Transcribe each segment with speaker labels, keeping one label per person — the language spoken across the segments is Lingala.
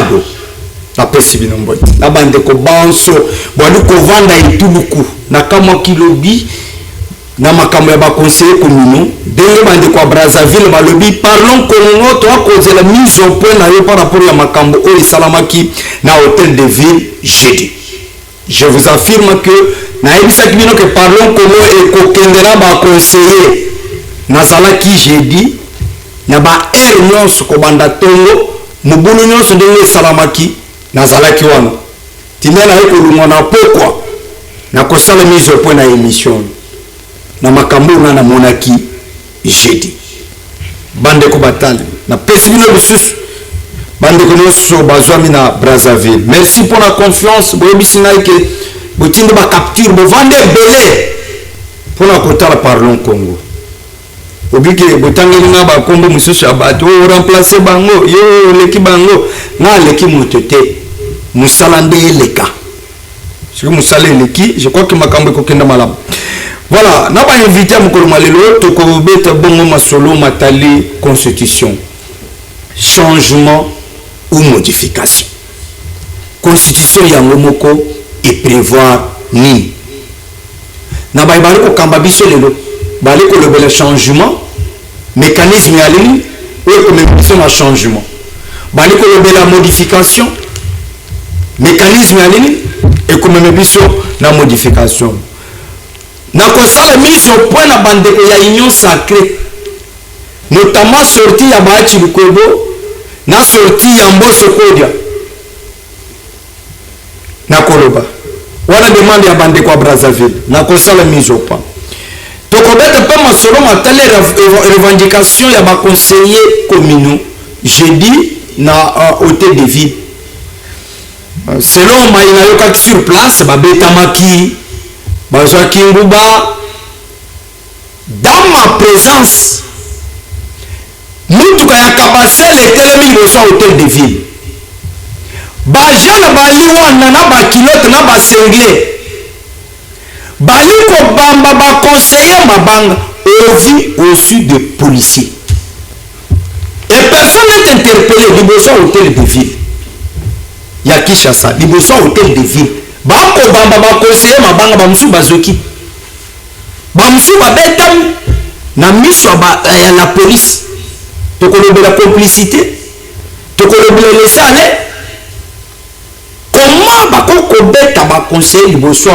Speaker 1: Jado na pesi binombo na bande ko banso bwali ko vanda ituluku na kama kilobi na makambo ya ba conseiller communaux denge bande ko Brazzaville balobi parlons Congo to cause la mise au point na yo par rapport ya makambo o salamaki na hôtel de ville jeudi. Je vous affirme que na ebisa kibino que parlons Congo et ko kendera ba conseiller na zalaki jeudi na ba air nyonso ko banda tongo mubulu nyonso ndenge salamaki na zalaki wana tindela ko lumona pokwa na ko sala mise au point na émission na makambo na monaki jeudi bande ko batali na pesi bino bisusu bande ko nyonso bazwami na Brazzaville. Merci pour la confiance boyebisi ngai ke botinde ba capture bo vande belé pour la kotala parlons Congo obike botangeli nga ba kombo mususu abato remplacer bango yo leki bango na leki mutete musalande leka si musale leki je crois que makambo ko kenda malamu. Voilà, n'a pas invité à Moukolmalelo, Tokobeta Bongo Masolo Matali Constitution. Changement ou modification. Constitution Yangomoko et prévoir ni. N'a pas invité Kambabiso Lelo, Baleko le changement, mécanisme yali, ou comme un changement. Baleko le modification, mécanisme yali, et comme un modification. Na kosala mise au point na bandeko ya union sacrée notamment sorti ya Bachi Lukobo na sorti ya Mboso Kodia na Koloba wana demande ya bandeko ya Brazzaville na kosala mise au point tokobeta pa masolo matale revendication ya ba conseiller communaux jeudi na hôtel de ville selon maina yoka sur place babeta maki Bazwa Kinguba, dans ma présence, nous tout cas kabase les télémis au hôtel de ville. Bajana baliwa nana ba kilote na ba sengle. Baliko bamba ba conseiller mabanga au vu de policiers. Et personne n'est interpellé au hôtel de ville. Ya Kinshasa, au hôtel de ville. Bako bamba ba conseiller mabanga ba musu bazoki ba musu babetam na miso ba ya la police tokolobe la complicité tokolobe laisser aller comment bako kobeta ba conseiller liboso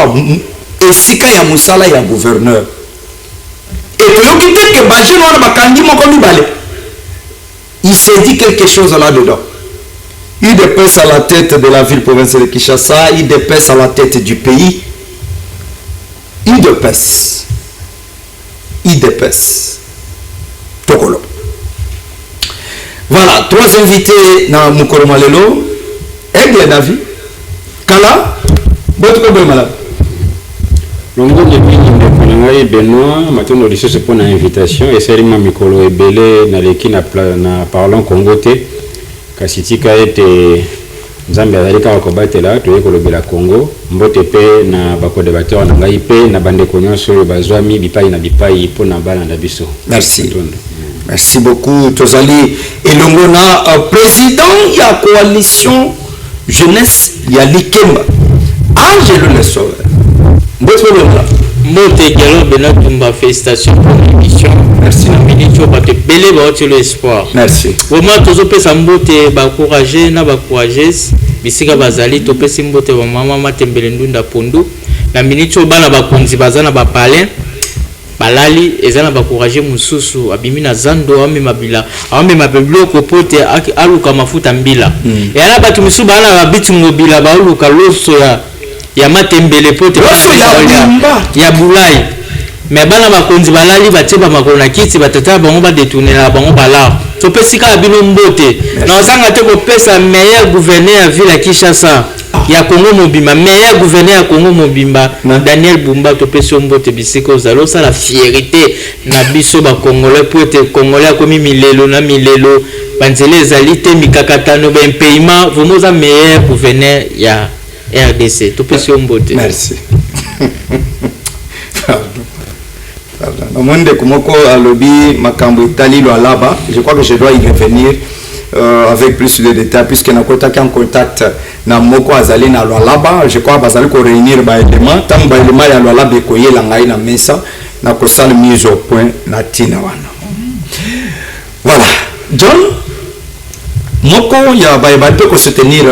Speaker 1: esika ya musala ya gouverneur et toyoki te que ba jeune wana bakandi moko mibale il s'est dit quelque chose là dedans. Il dépasse à la tête de la ville provinciale de Kinshasa, il dépasse à la tête du pays. Il dépasse. Tokolo. Voilà, trois invités dans Mukolo Malelo. Aigle David. Kala. Votre problème malade.
Speaker 2: Longo de Benoît Benoît, maintenant nous disons pour l'invitation et c'est ma Mikolo Ebele na leki na parlons Congo te. Kasitika ete Nzambe azalika wakobatela toyekolobela Congo mbote pe na bakodebateur na ngai pe na bandeko nyonso bazwami bipai na bipai po na bana na biso.
Speaker 1: Merci. Merci beaucoup Tozali elongo na président ya coalition jeunesse ya Likemba Angelo Lesole.
Speaker 3: Mote Galo Benatumba, félicitations pour l'émission.
Speaker 1: Merci.
Speaker 3: Ministre parce que belé va avoir l'espoir.
Speaker 1: Merci.
Speaker 3: Vraiment tous au pesa mbote ba courager na ba courageuse bisika bazali to pesa mbote ba mama matembele ndunda pondu na ministre bana ba konzi bazana ba palais balali ezana ba courager mususu abimi na zando ame mabila ame mabeblo ko pote aluka mafuta mbila et ala batu musu bana ba bitu mobila ba aluka loso ya matembele pote ya bulai mais bana bakonzi balali bateba makona kiti batata bango ba détourner la bango bala to pesika bino mbote na ozanga te ko pesa meilleur gouverneur ya ville ya Kinshasa ya Congo mobimba meilleur gouverneur ya Congo mobimba Daniel Bumba to pesa mbote bisiko zalo ça la fierté na biso ba congolais pote congolais komi milelo na milelo banzele ezali te mikakatano ba paiement vraiment za meilleur gouverneur ya RDC to pesa mbote.
Speaker 1: Merci. Au monde de Komoko à lobby Makambo Itali Alaba, je crois que je dois y revenir. avec plus de détails puisque na kotaki en contact na moko azali na Lualaba. Je crois bazali ko réunir ba élément tant ba élément ya Lualaba ekoyela ngai na mesa na kosala mise au point na tina wana. Voilà. John moko ya ba ebate ko soutenir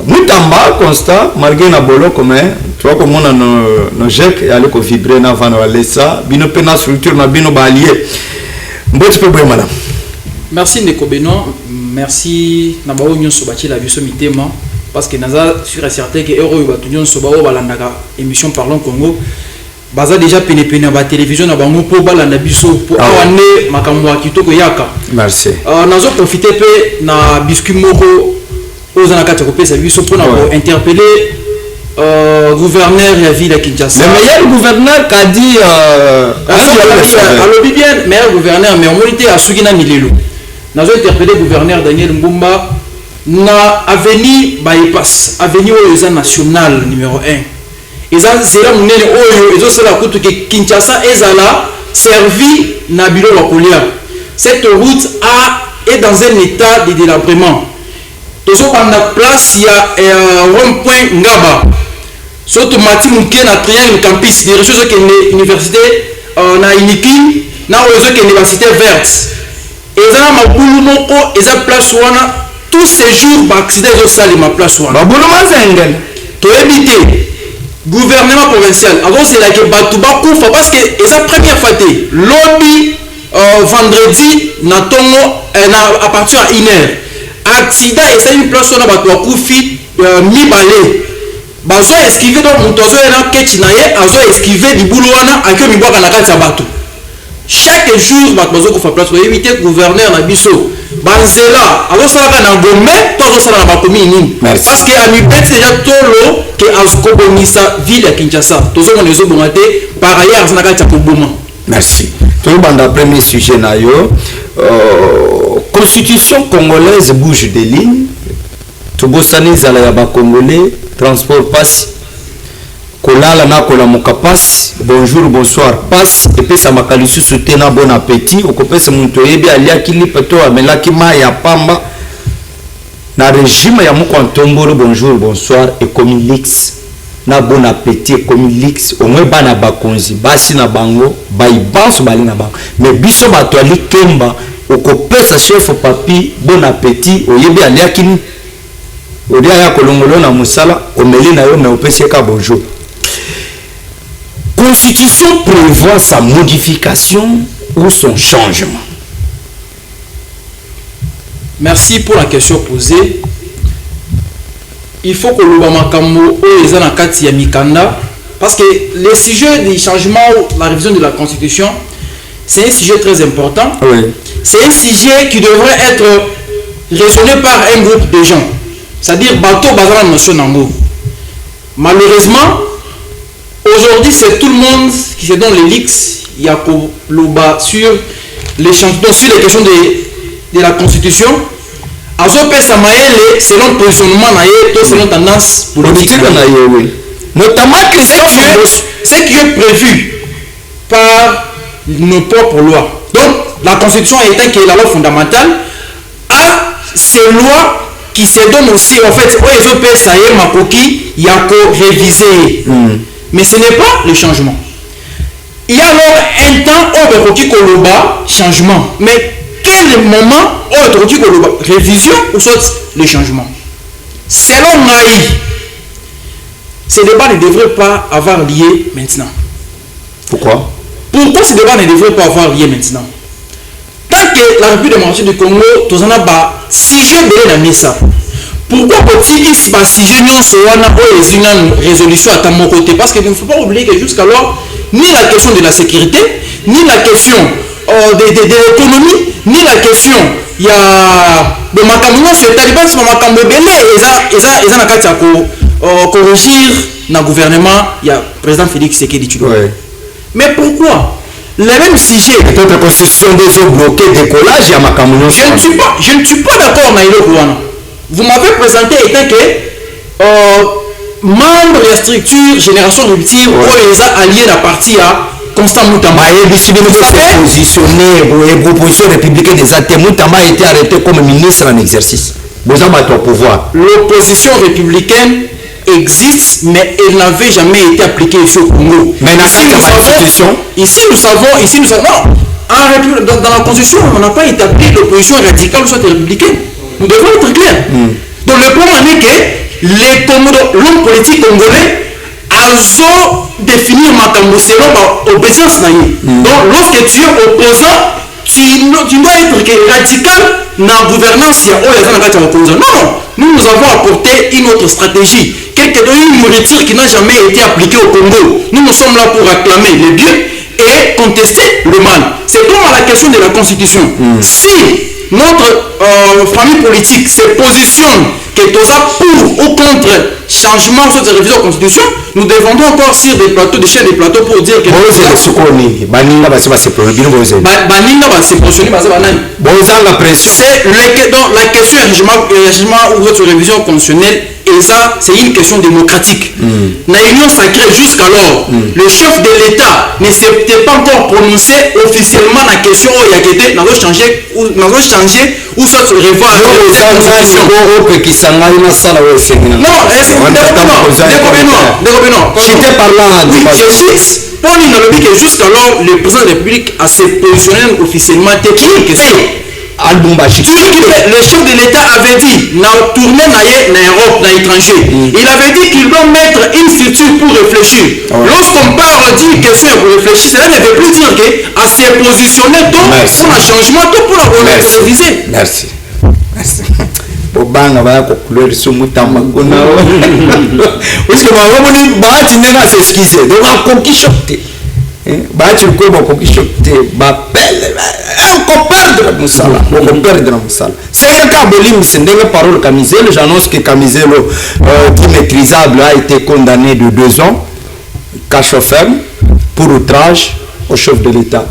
Speaker 1: Mutamba constat malgré na bolo comme tu vois comment no jek aller ko vibrer na vana wala ça bino pena structure na bino ba allié mboti pe boy madame.
Speaker 4: Merci Ndeko Benoît, merci na bao nyonso bati la biso mitema parce que naza sûr et certain que euro batu nyonso bao balandaka émission Parlons Congo baza déjà pene ba télévision na bango po balanda biso po awane makambo kitoko yaka.
Speaker 1: Merci.
Speaker 4: Nazo profiter pe na biscuit moko ozana kati ko pesa biso pour na interpeller gouverneur ya ville de Kinshasa.
Speaker 1: Le meilleur gouverneur qu'a dit
Speaker 4: alors bien meilleur gouverneur mais on monité à Sugina Milelo. Nous avons interpellé le gouverneur Daniel Mbumba na avenue bypass avenue Oyoza national numéro 1. Ils ont zéro monnaie Oyo ils ont cela coûte que Kinshasa ezala servi na bilo lokolia. Cette route est dans un état de délabrement. Toujours dans la place il y a rond-point Ngaba. Surtout Mati Mouké na triangle campus des ressources que l'université na Iniki na Oyozo que l'université verte. Et ça ma boulou moko et ça place wana tous ces jours ba accident zo sali ma place wana.
Speaker 1: Ba boulou mazengel.
Speaker 4: To éviter gouvernement provincial avant c'est là que batuba kufa parce que et ça première fois té lobby vendredi na tongo à partir à 1h. Accident et ça une place wana batu kufi mi balé. Bazo esquiver donc montozo na ketch na ye azo esquiver di boulou wana akyo mi boka na kati ya batu. Chaque jour, bazo ko fa place pour éviter gouverneur na biso. Banzela, alors ça va na Gomé, tout ça na ba commune. Parce que a mi peut déjà tolo que asko bonisa ville à Kinshasa. Tout ça on les obonate par ailleurs ça na ka ko boma.
Speaker 1: Merci. Tout banda premier sujet na yo constitution congolaise bouge des lignes. To bosani zala ya ba congolais transport passe kolala na kola mokapasi bonjour bonsoir passe et puis ça makalisu soutena bon appétit okopesa muntu yebi aliaki lipeto amelaki ma ya pamba na régime ya moko ntombolo bonjour bonsoir et comme lix na bon appétit comme lix au moins bana bakonzi basi na bango baibanso bali na bango mais biso bato ali kemba okopesa chef papi bon appétit oyebi aliaki ni odia ya kolongolo na musala omeli na yo mais opesi ka bonjour. Constitution prévoit sa modification ou son changement.
Speaker 4: Merci pour la question posée. Il faut que le Bamakambo et les Anakati Mikanda, parce que le sujet du changement, la révision de la Constitution, c'est un sujet très important.
Speaker 1: Oui.
Speaker 4: C'est un sujet qui devrait être raisonné par un groupe de gens. C'est-à-dire, bateau bazar notion nango. Malheureusement, aujourd'hui, c'est tout le monde qui se donne les leaks, il y a Loba sur les questions de la Constitution. Azope Samaele, selon le positionnement, selon tendance politique.
Speaker 1: Notamment
Speaker 4: ce qui est prévu par nos propres lois. Donc, la Constitution étant qui est la loi fondamentale, a ces lois qui se donnent aussi, en fait, il y a réviser. Mais ce n'est pas le changement. Il y a alors un temps où il y a changement. Mais quel moment où il y a révision ou soit le changement? Selon Maï, ce débat ne devrait pas avoir lieu maintenant.
Speaker 1: Pourquoi?
Speaker 4: Pourquoi ce débat ne devrait pas avoir lieu maintenant? Tant que la République démocratique du Congo, tout ça n'a si je veux ça. Pourquoi peut-il ici si je n'ai pas une résolution à mon côté? Parce qu'il ne faut pas oublier que jusqu'alors, ni la question de la sécurité, ni la question de l'économie, ni la question il y a de Makamouno sur le Taliban, c'est Makamou Belé, ils ont corrigir dans le gouvernement, il y a le président Félix Tshisekedi Tshilombo. Mais pourquoi? Le même sujet.
Speaker 1: Notre constitution des eaux bloquées, décollage, il y a Makamouno.
Speaker 4: Je ne suis pas d'accord avec le. Vous m'avez présenté étant que membre de la structure Génération Rupture où les a alliés la partie à Constant Moutamba.
Speaker 1: Si vous êtes positionné, l'opposition républicaine des athées, Moutamba a été arrêté comme ministre en exercice. Vous avez votre pouvoir.
Speaker 4: L'opposition républicaine existe, mais elle n'avait jamais été appliquée ici au Congo.
Speaker 1: Mais
Speaker 4: ici nous savons, non, dans la Constitution, on n'a pas établi l'opposition radicale ou soit républicaine. Nous devons être clairs. Donc le problème est que l'homme politique congolais a défini Makambo selon l'obéissance. Donc lorsque tu es opposant, tu dois être radical dans la gouvernance. Non, nous avons apporté une autre stratégie. Une nourriture qui n'a jamais été appliquée au Congo. Nous sommes là pour acclamer le bien et contester le mal. C'est comme à la question de la Constitution. Si notre famille politique se positionne que tout ça pour ou contre changement sur cette révision de la Constitution, nous devons encore sur des plateaux, des chaînes de plateaux pour dire que
Speaker 1: Baninga va se positionner.
Speaker 4: Donc la question de votre révision constitutionnelle, c'est une question démocratique. Dans l'Union sacrée jusqu'alors, le chef de l'État ne s'était pas encore prononcé officiellement la question où il y a été nous avons changé ou soit revoir la constitution.
Speaker 1: J'étais par là.
Speaker 4: Pauline a dit que jusqu'alors le président de la République a se positionné officiellement technique. Le chef de l'État avait dit, dans tournée en Europe, dans l'étranger, il avait dit qu'il doit mettre une structure pour réfléchir. Lorsqu'on parle d'une question pour réfléchir, cela ne veut plus dire qu'à se positionner pour le changement, pour la réviser.
Speaker 1: Merci. Bobanga va conclure sur Moutamba. Parce que Bahati n'est pas s'excuser. Donc, on conquis choqué. Bahati le corps conquis choqué. On perdre Moussala. On perdre Moussala. C'est un cas Bolim, c'est une parole Kamizelo. J'annonce que Kamizelo, qui maîtrisable, a été condamné de 2 ans, cache ferme, pour outrage au chef de l'État.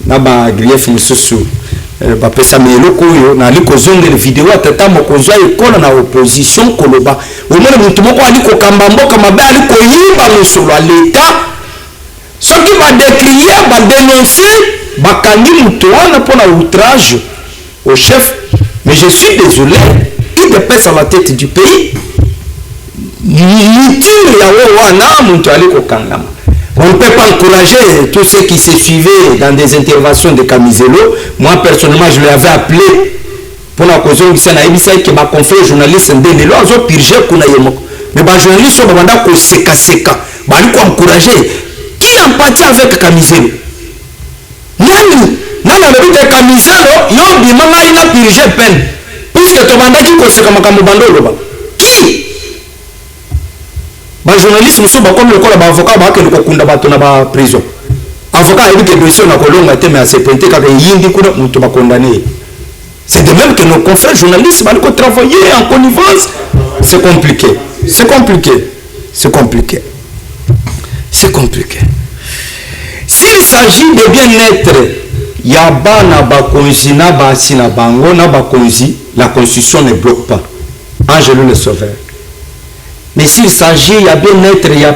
Speaker 1: Naba grief Moussou. Bapesa meloko yo na liko zongela vidéo atata mokonzo ekona na opposition koloba omona mutu moko aliko kamba mboka mabe aliko yimba musolo à l'état soki ba décrier ba dénoncer bakangi mutu wana pona outrage au chef. Mais je suis désolé, qui dépèse à la tête du pays mutu ya wana mutu aliko kangama. On ne peut pas encourager tous ceux qui se suivaient dans des interventions de Kamizelo. Moi, personnellement, je l'avais appelé pour la cause où il y a un confrère journaliste qui a purgé. Mais les journalistes sont encouragés. Qui empathie avec Kamizelo? Nani a Kamizelo, il a purgé peine. Puisque tu as qui? Les journalistes sont comme le corps de l'avocat qui est dans la prison. L'avocat a dit que le dossier n'a pas mais à se pointer quand il est condamné. C'est de même que nos confrères journalistes vont travailler en connivence. C'est compliqué. C'est compliqué. C'est compliqué. C'est compliqué. S'il s'agit de bien-être, Yaba na bakonzi na basi na bango na bakonzi, la constitution ne bloque pas. Angelo le Sauveur. Mais s'il s'agit, il y a bien-être, il y a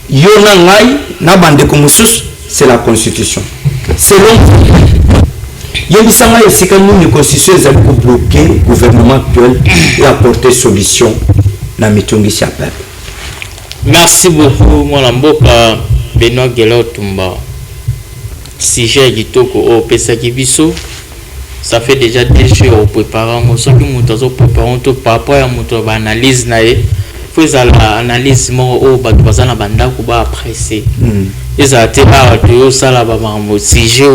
Speaker 1: Yonangai, Nabande Koumoussous, c'est la Constitution. Selon Yébissanga et Sikanou, la Constitution est pour bloquer le gouvernement actuel et apporter solution dans Mitongi Siapel.
Speaker 3: Merci beaucoup, mon Mboka Benoît Gelo Tumba. Sujet Gitoko au Pesakibiso. Ça fait déjà 2 jours au préparant. Ce qui nous avons préparé par rapport à notre analyse. Faut analyse au bazana banda kuba apprécier eza te ba to sala ba mambo sujet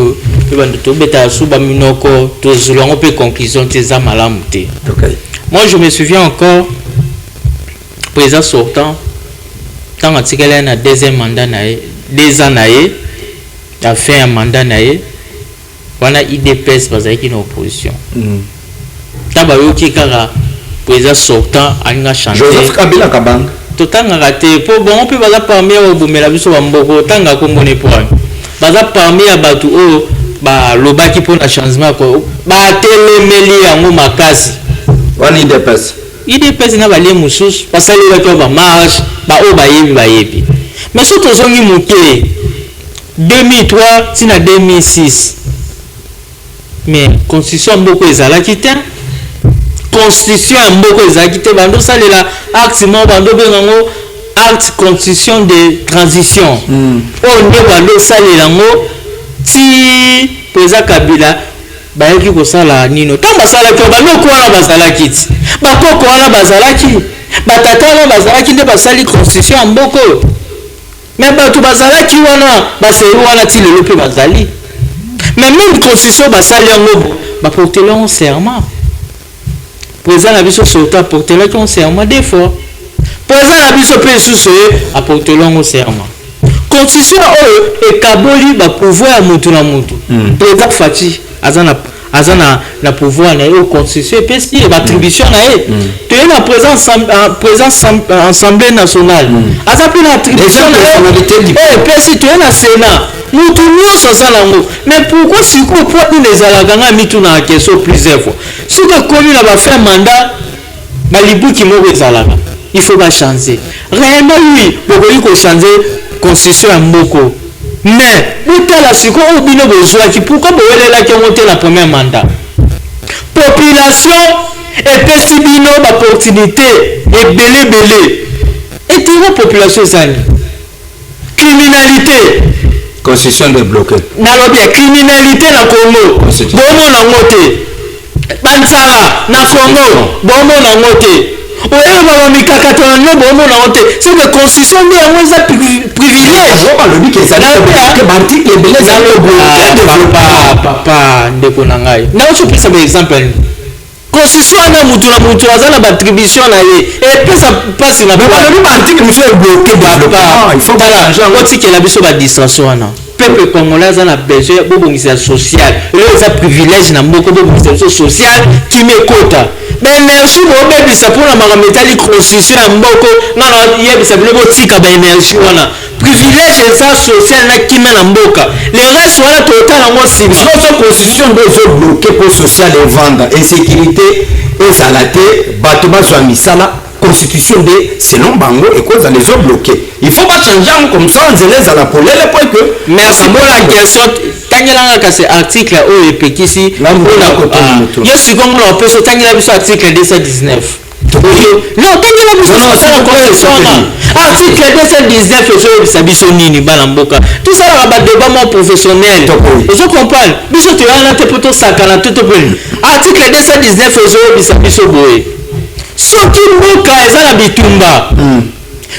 Speaker 3: e banda to beta suba minoko to zulongo pe conclusion te za malamu te. Moi je me souviens encore président sortant tant atikala na deuxième mandat nae 2 ans nae a fait un mandat nae wana IDPS bazaki na opposition taba yoki kaka président sortant a changé.
Speaker 1: Joseph Kabila Kabang.
Speaker 3: Totanga raté. Pour bon, on peut pas parmi au boumela biso bamboko tanga kombone point. Baza parmi à batu o ba lobaki pour la changement ko ba telemeli yango makasi.
Speaker 1: Wani IDPS.
Speaker 3: IDPS na bali mususu pasali ba to ba marche ba o ba yebi. Mais surtout zongi muke. 2003 tina 2006 mais constitution mboko ezalaki te constitution ya mboko ezalaki te bando salela acte mo bando bengango acte constitution de transition oyo nde bando salela ngo ti président Kabila bayaki kosala nino ntango basalaki banoko wana bazalaki ti bakoko wana bazalaki batata wana bazalaki nde basali constitution ya mboko me bato bazalaki wana baseri wana ti lelo mpe bazali mais même constitution basali yango baportelaki serment président na biso surtout aportelaki en serment des fois président na biso mpe lisusu aportelaki serment constitution oyo ekaboli bapouvoir ya mutu na mutu président Fati aza na pouvoir na ye au constitution epesi ye baattribution na ye toye na présence assemblée nationale aza mpe na attribution na ye epesi toye na sénat mutu nyonso aza nango mais pourquoi sikoyo po nini ezalaka nga mituna na question plusieurs fois soki ekomi na bafaire mandat balibuki moko ezalaka il faut bachange réellement oui bokoki kochange constitution ya mboko mais botala sikoyo oyo bino bozwaki pourquoi bowelelaki yango te na premier mandat population epesi bino baopportunité ebelebele etingo population ezali criminalité
Speaker 1: constitution débloquée
Speaker 3: nalobi ya criminalité na Congo bomona yango te bansala na Congo bomona yango te oyeba bamikakato na nyo bomona yango te c'est que constitution nde yango eza privilège papa ndeko na ngai naosopesa baexemple constitution wana mutu na mutu aza na baattribution na ye epesa mpasi na otikela biso badistraction wana peuple congolais aza na besoin bobongisa social oyo eza privilège na mboko bobongisa biso social kimekota baénergie boobebisa mpona makambo etali constitution ya mboko ngana yebisa bino botika baénergie wana privilège eza social na kime na mboka le reste wana totala yango nsima
Speaker 1: constitution nde ezobloke mpo social evanda insécurité ezala te bato bazwa misala constitution nde selon bango ekozala ezobloke il faut bachange yango comme ça nzela ezala polele po que
Speaker 3: merci pour la question tangelanga kasi article oyo epekisi yo sikongona opesa otangela biso article 219 non tangela biso sosala constitution article 219 ezoyebisa biso nini bana mboka tosalaka badeba mo professionnel ozo comprendre biso toyana te po tosakana te topeni article 219 ezoyebisa biso boye soki mboka eza na bitumba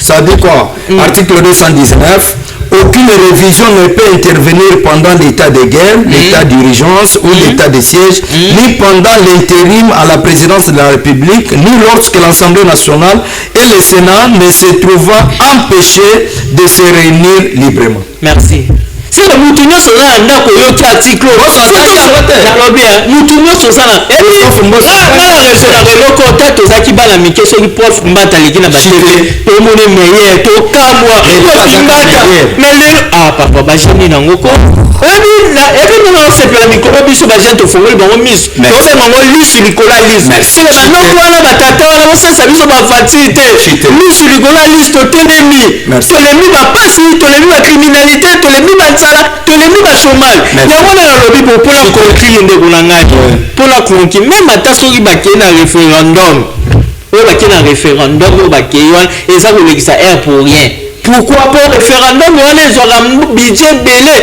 Speaker 1: ça dit quoi article 219 aucune révision ne peut intervenir pendant l'état de guerre, l'état d'urgence ou l'état de siège, ni pendant l'intérim à la présidence de la République, ni lorsque l'Assemblée nationale et le Sénat ne se trouvent empêchés de se réunir librement.
Speaker 3: Merci. Si le moutonnier se rend à Nako, il y a un article. Moutonnier se rend à tolemi bachomage yango na nalobi mpona conclure ndeko na ngai mpona conclure même ata soki bakei na référendum oyo bakei na référendum oyo bakei wana eza kolekisa air pour rien pourquoi po référendum wana ezwaka budget ebele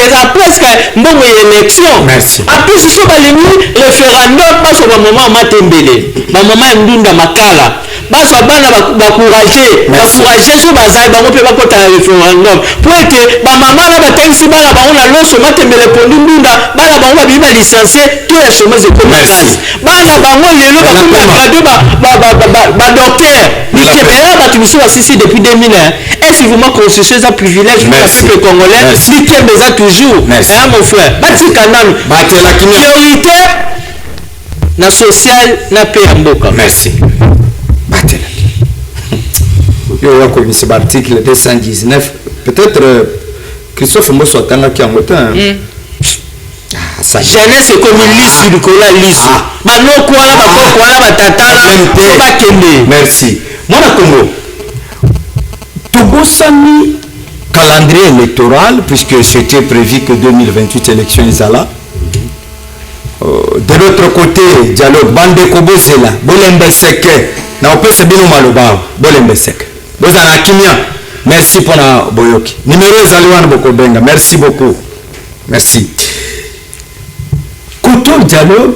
Speaker 3: eza presque mbongo ya élection apesi so balemi référendum bazwa bamama matembele bamama ya ndunda makala bazwa bana bakourage so bazali bango mpe bakota na référendum po ete bamama na batangisi bana bango na loso matembele pondu ndunda bana bango babimi balicencie to ya chômage ekomi makasi bana bango lelo bakomi bagradue badocteur likebela bato biso basisi depuis 2001 est-ce vraiment constitution eza privilège pour le peuple congolais likembe eza toujours mon frère batika nanu priorité na social na pe ya mboka
Speaker 1: merci batela yo wakomisa article 219 peut-être Christophe Mbosso atangaki yango te
Speaker 3: jeunesse ekomi lisu likola lisu banoko wana bakoko wana batatala bakende
Speaker 1: merci mwana Congo tobosani calendrier électoral, puisque c'était prévu que 2028 élections là. De l'autre côté, dialogue, bande kobozela, bolembe seke, na opese bino maloba, bolembe seke. Bozala kimia. Merci pour la boyoki. Numéro ezaliwan bokobenga. Merci beaucoup. Merci. Koto dialogue,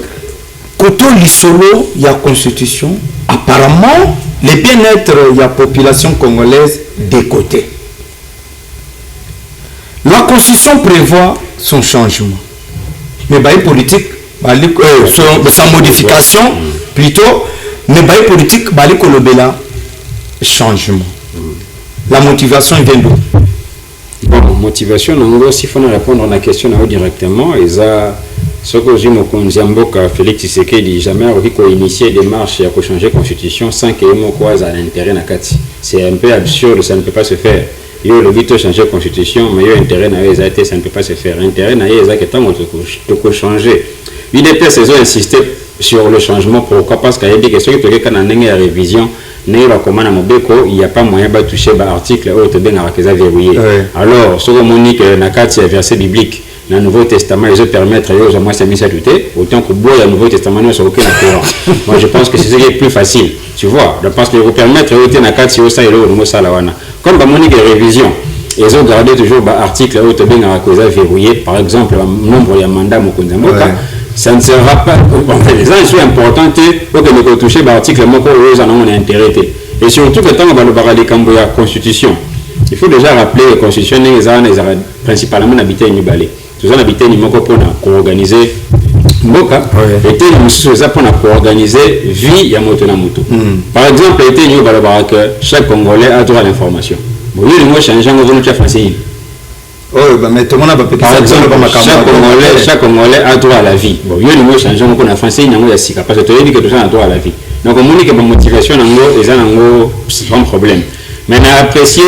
Speaker 1: koto lisolo ya constitution, apparemment le bien-être de la population congolaise décoté. La constitution prévoit son changement. Mais les politique sa modification plutôt, mais les politique le changement. La motivation vient d'où?
Speaker 2: Bon, motivation, s'il faut répondre à la question directement, ce que j'ai dit, Félix Tshisekedi jamais initié des démarches pour changer la constitution sans qu'il y ait un intérêt. C'est un peu absurde, ça ne peut pas se faire. Il y a le but de changer la constitution, mais il y a un intérêt, ça ne peut pas se faire. L'intérêt, c'est que changer. UDPS ont insisté sur le changement. Pourquoi? Parce qu'il y a des questions qui sont en révision. Il n'y a pas moyen de toucher l'article où tu es verrouillé. Alors, ce qu'on dit que dans le verset biblique, dans le Nouveau Testament, ils permettent aux moins mis à douter, autant que le Nouveau Testament ne soit aucun courant. Moi, je pense que c'est ce qui est plus facile. Tu vois, je pense que vous permettre aux comme dans la révision, ils ont gardé toujours l'article où tu es verrouillé, par exemple, le nombre de mandats ça ne sera pas. Les gens sont importants pour que nous touchions l'article où nous avons intérêt. Et surtout que quand on va parler de la Constitution, il faut déjà rappeler que la Constitution est principalement habité à Nibale. Tout ça habité à Nimoko pour organiser Mboka, et pour organiser vie à Motonamutu. Par exemple, chaque Congolais a droit à l'information. Bon, il y a changé en facile. Par exemple, chaque Congolais a droit à la vie. Bon, il y a changé en français, il y a parce que tu as dit que tout ça a droit à la vie. Donc, on dit que la motivation est un problème. Mais on a apprécié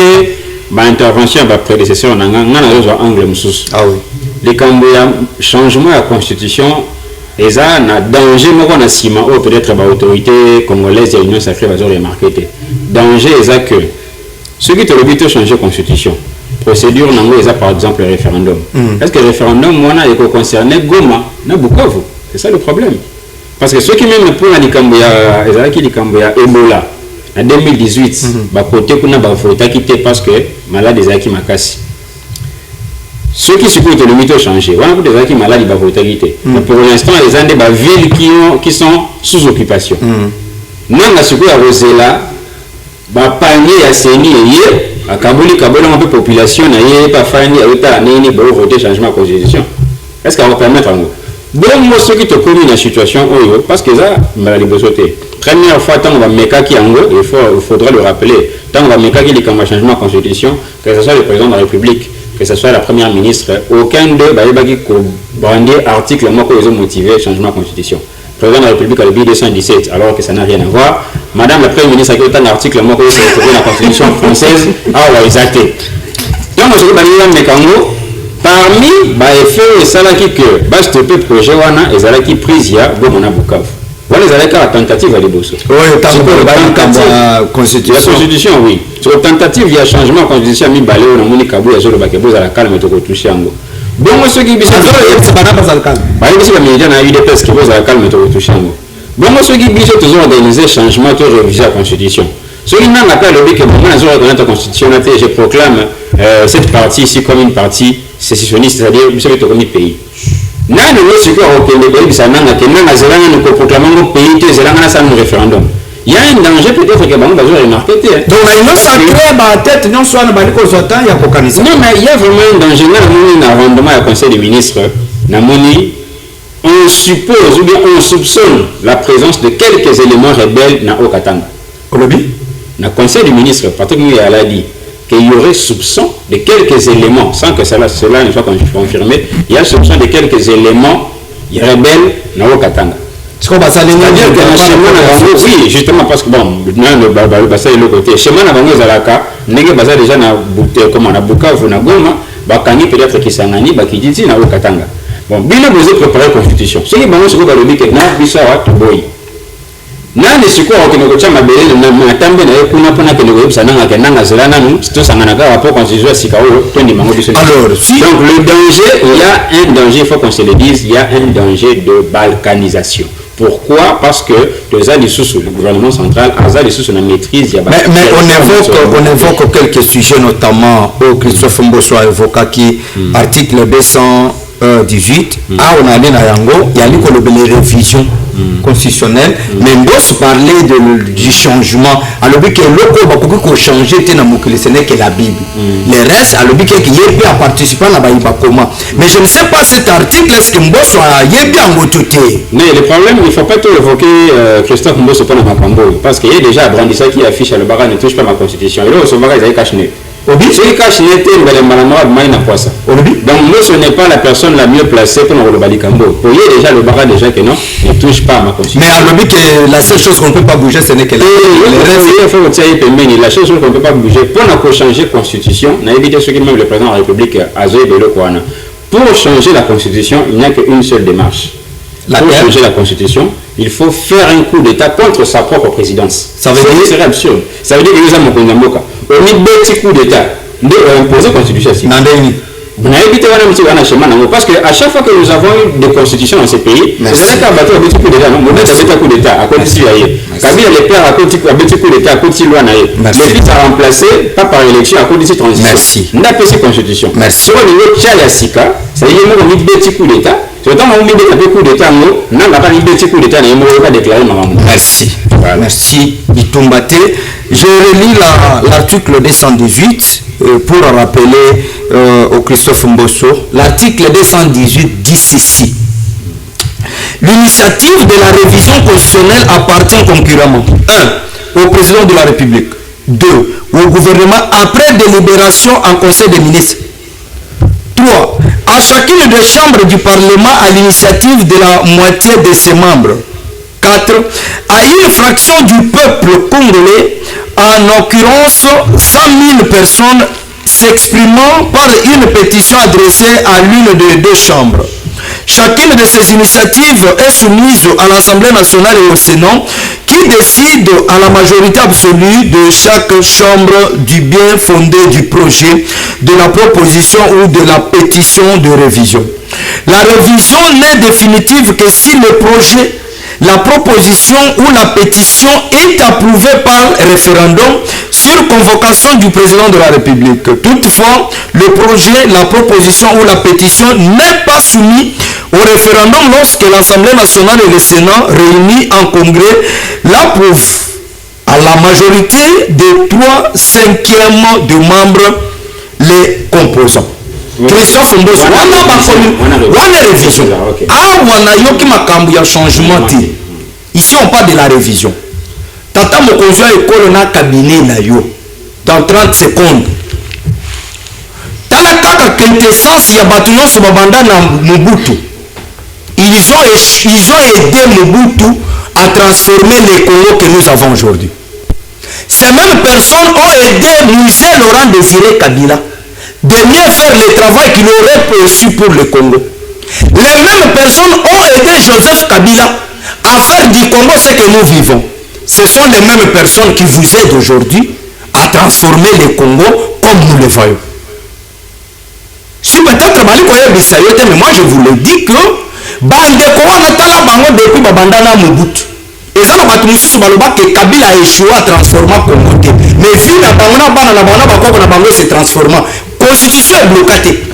Speaker 2: l'intervention de la prédécesseur, on a un angle. Les changements de la constitution, ils ont un danger, peut-être l'autorité congolaise et l'Union sacrée va remarquer. Danger, c'est que ceux qui ont le but de changer la constitution, procédure, par exemple le référendum. Est-ce que le référendum, est concerné Goma, Bukavu? C'est ça le problème. Parce que ceux qui même pour la Ebola en 2018, côté qu'on a voté parce que malade des acquis makasi. Ceux qui supportent le mythe changé, on a des acquis malades ils voté quitter. Mais pour l'instant, les gens des villes qui sont sous occupation. Non, la secours à Rosella, panier à Séni et à Kabouli, un peu population, pas fani, à voter changement de constitution. Est-ce qu'on va permettre à nous? Bon, moi, ceux qui te connaissent dans la situation, parce que ça, première fois, tant on va mettre il faudra le rappeler, tant on va mettre qui est changement de constitution, que ce soit le président de la République, que ce soit la première ministre, aucun d'eux va brandir article qu'ils ont motivé le changement de constitution. Le président de la République a le 217, alors que ça n'a rien à voir. Madame la première ministre a eu autant d'articles qu'ils ont retrouvé la constitution française, a exacté. Donc, je vais parmi les effets, c'est que stopper le projet, et prise à Bukavu. Voilà la tentative à l'Ebosso. Oui, la constitution, oui. Sur la tentative, il y a changement de constitution, il y a un Kabou, il y a la calme, il y a touché. Bon, moi, ceux qui disent que toujours organiser changement, toujours réviser la constitution. Ceux qui n'ont pas le but que la constitution, je proclame cette partie ici comme une partie sécessionniste, c'est-à-dire comme un pays. Il y a un danger peut-être que vous avez remarqué. Donc, non, mais il y a vraiment un danger. Dans un rendement au Conseil des ministres, on suppose ou bien on soupçonne la présence de quelques éléments rebelles dans Okatanga. Dans le Conseil des ministres, Patrick Mouya a dit qu'il y aurait soupçon de quelques éléments, sans que cela ne soit confirmé, il y a soupçon de quelques éléments rebelles dans Okatanga. C'est-à-dire que oui, justement parce que bon, le bassin est le côté. Chez moi, Zalaka, n'est pas déjà comme on a Bukavu, na Goma, Bakani peut-être qui s'angani, Bakiditi, na Okatanga. Bon, bien vous avez préparé la constitution. Ce qui est bon, c'est que vous avez dit que na Bissawa, Toboy. Na nani sikoyo okende kotia mabele na tambe na ye kuna mpona kende koyebisa nanga kendanga zela nanu tosangana kaka po constitution ya sika oyo tondimbango biso.
Speaker 1: Alors, si...
Speaker 2: Donc le danger, il y a un danger, il faut qu'on se le dise, il y a un danger de balkanisation. Pourquoi? Parce que le gouvernement central a des sources de maîtrise.
Speaker 1: Mais on évoque quelques sujets, notamment Christophe Mbosso a évoqué qui article 218 on a dit il y a les révisions constitutionnelles, mais Mbosso parlait du changement. Alors que le ko changer ce n'est que la Bible. Le reste, alors que il a participé à la comment. Mais je ne sais pas cet article est-ce que Mbosso a bien voté.
Speaker 2: Mais le problème, il ne faut pas tout évoquer Christophe Mbosso pour ma Cambo, parce qu'il y a déjà Brandissa qui affiche à le bagarre ne touche pas ma constitution. Et là, ce bagarre, il a caché. Celui qui a caché était le malanoir de Maïna Poissa. Donc, Mbosso n'est pas la personne la mieux placée pour le Bali Cambo. Pour y déjà le bagarre déjà que non, ne touche pas à ma constitution.
Speaker 1: Mais alors que la seule chose qu'on ne peut pas bouger, ce n'est que la
Speaker 2: seule chose qu'on ne peut pas bouger pour changer la constitution, on a évité ce que même le président de la République a dit pour changer la constitution, il n'y a qu'une seule démarche. Pour changer la constitution, il faut faire un coup d'État contre sa propre présidence. Ça veut dire que c'est absurde. Ça veut dire que nous avons un petit coup d'État imposer la constitution. On a évité parce qu'à chaque fois que nous avons eu des constitutions dans ces pays, c'est un petit coup d'État. On a un coup d'État à côté de Kabila, les pères à côté un petit coup d'État à côté de Loana. Le fils a remplacé, pas par élection, à côté de cette transition.
Speaker 1: Merci.
Speaker 2: On a fait ces constitutions. Sur le niveau de Tchayasika, ça veut dire qu'on a mis un petit coup d'État. C'est autant qu'on a mis un coup d'État, on n'a pas mis un petit coup d'État, on n'a pas déclaré maman.
Speaker 1: Merci. Merci, Itombate. Je relis l'article 218 pour rappeler au Christophe Mbosso. L'article 218 dit ceci. L'initiative de la révision constitutionnelle appartient concurremment 1. au président de la République, 2. au gouvernement après délibération en conseil des ministres, 3. à chacune des chambres du Parlement à l'initiative de la moitié de ses membres, 4. à une fraction du peuple congolais, en l'occurrence 100 000 personnes s'exprimant par une pétition adressée à l'une des deux chambres. Chacune de ces initiatives est soumise à l'Assemblée nationale et au Sénat qui décide à la majorité absolue de chaque chambre du bien fondé du projet, de la proposition ou de la pétition de révision. La révision n'est définitive que si le projet, la proposition ou la pétition est approuvée par référendum sur convocation du président de la République. Toutefois, le projet, la proposition ou la pétition n'est pas soumis au référendum lorsque l'Assemblée nationale et le Sénat réunis en congrès l'approuvent à la majorité des 3/5 de membres les composants. Christophe Mbosso wana révision wana yoki makambu ya changement te. Ici on parle de la révision. Tata mokonzi ya ekolo na cabinet na yo dans 30 secondes. Tala kaka quintessence ya bato nyonso babanda na Mobutu. Ils ont aidé Mobutu à transformer le Congo que nous avons aujourd'hui. Ces mêmes personnes ont aidé Michel Laurent Désiré Kabila de mieux faire le travail qu'il aurait reçu pour le Congo. Les mêmes personnes ont aidé Joseph Kabila à faire du Congo ce que nous vivons. Ce sont les mêmes personnes qui vous aident aujourd'hui à transformer le Congo comme nous le voyons. Si peut-être mais moi je vous le dis que bandeko wana tala bango depuis babandana Mobutu. Eza na batu mususu baloba que Kabila a échoué à transformer Congo te. Mais vu na bango na bana na bango bakoko na bango se transforma. Constitution est bloquée.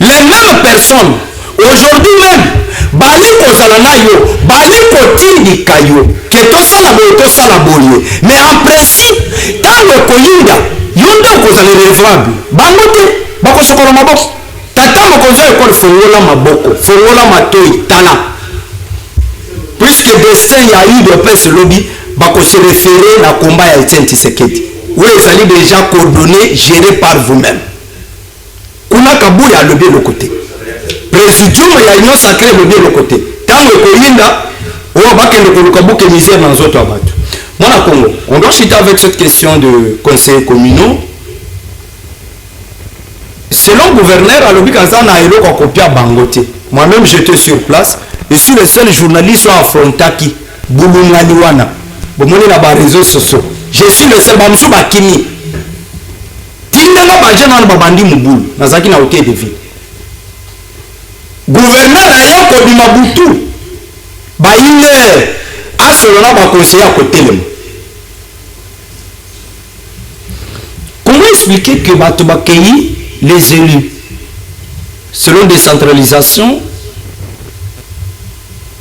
Speaker 1: Les mêmes personnes aujourd'hui même bali kozala na yo, bali kotindika yo que tosala boye tosala boye. Mais en principe tango koyinda yo nde kozala irrévocable. Bango te bakosokola maboko. Tata mokonzi ekole fongola maboko, fongola matoi tala. Puisque destin ya eu de presse lobby bako se référer na combat ya Etienne Tshisekedi. Vous allez déjà coordonné, géré par vous-même. Kuna Kabou ya lobby le côté. Présidium ya union sacrée lobby le côté. Tango koyinda o bakende ko lukabuke misère dans autres abatu. Moi na Congo, on doit citer avec cette question de conseil communaux. Selon le gouverneur, Alobi Kazana et le copia Bangote. Moi-même, j'étais sur place. Je suis le seul journaliste qui a affronté qui Boulungaliwana. bomoni na ba réseaux sociaux je suis le seul bamusu bakimi tindanga bajeune wana babandi mobulu nazalaki na hôtel de ville gouverneur aye kobima butu baile asolo na baconseiller ya kotelema. Comment expliquer que bato bakei les élus selon décentralisation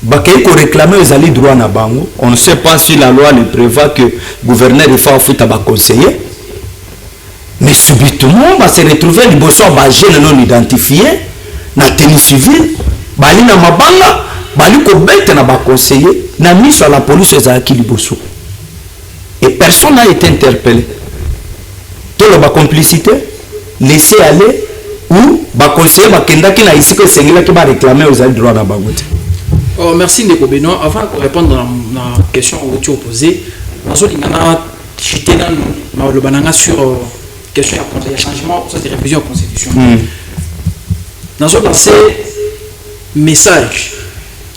Speaker 1: bakei ko réclamer aux alliés droit na bango? On ne sait pas si la loi le prévoit que gouverneur il faut foutre ba conseiller, mais subitement va se retrouver liboso ba jeune non identifié na tenue civile bali na mabanga bali ko bête na ba conseiller na miso à la police ezaki liboso et personne n'a été interpellé. Tout la complicité laisser aller ou ba conseiller ba kenda ki na ici que sengela ki ba réclamer aux alliés droit na bango.
Speaker 4: Oh, merci Ndeko Benoît. Avant de répondre à la question que tu as posée, nous avons chuté dans le banana sur la question de changement, sur des révisions de la Constitution. Nous avons lancé message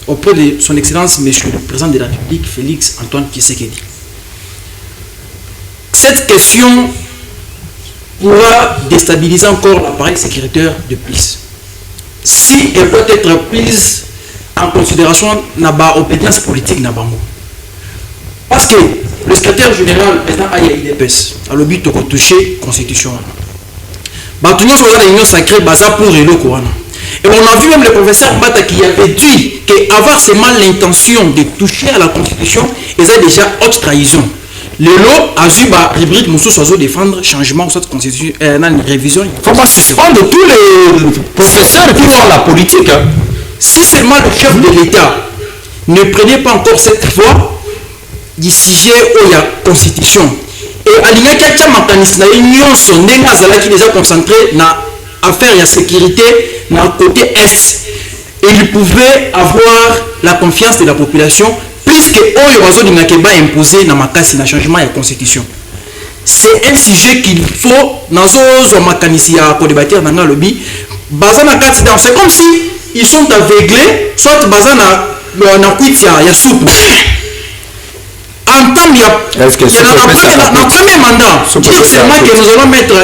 Speaker 4: auprès de son Excellence, Monsieur le Président de la République, Félix Antoine Tshisekedi. Cette question pourra déstabiliser encore l'appareil sécuritaire de plus. Si elle doit être prise en considération na ba obédience politique na bango parce que le secrétaire général président AIDPS a le but de toucher constitution batunyo sur la réunion sacrée baza pour le Coran et on a vu même le professeur Mbata qui avait dit que avoir seulement l'intention de toucher à la constitution et ça déjà haute trahison. Le lot a vu ba rubrique Moussou Sozo défendre changement de cette constitution dans une révision.
Speaker 1: Il faut pas suspendre tous les professeurs qui font la politique.
Speaker 4: Si seulement le chef de l'État ne prenait pas encore cette fois du sujet où il y a constitution et à l'initia makanis na union son nenga qui déjà concentré na affaire de sécurité na côté est et il pouvait avoir la confiance de la population puisque oyo bazo dingakeba imposer na makasi na changement de constitution. C'est un sujet qu'il faut nazo zo makanisi ya ko débattre dans lobby bazana kati dans c'est comme si ils sont aveuglés, soit bazana na kuiti ya soupe. En temps
Speaker 1: est-ce que c'est
Speaker 4: dans premier mandat, dire seulement que nous allons mettre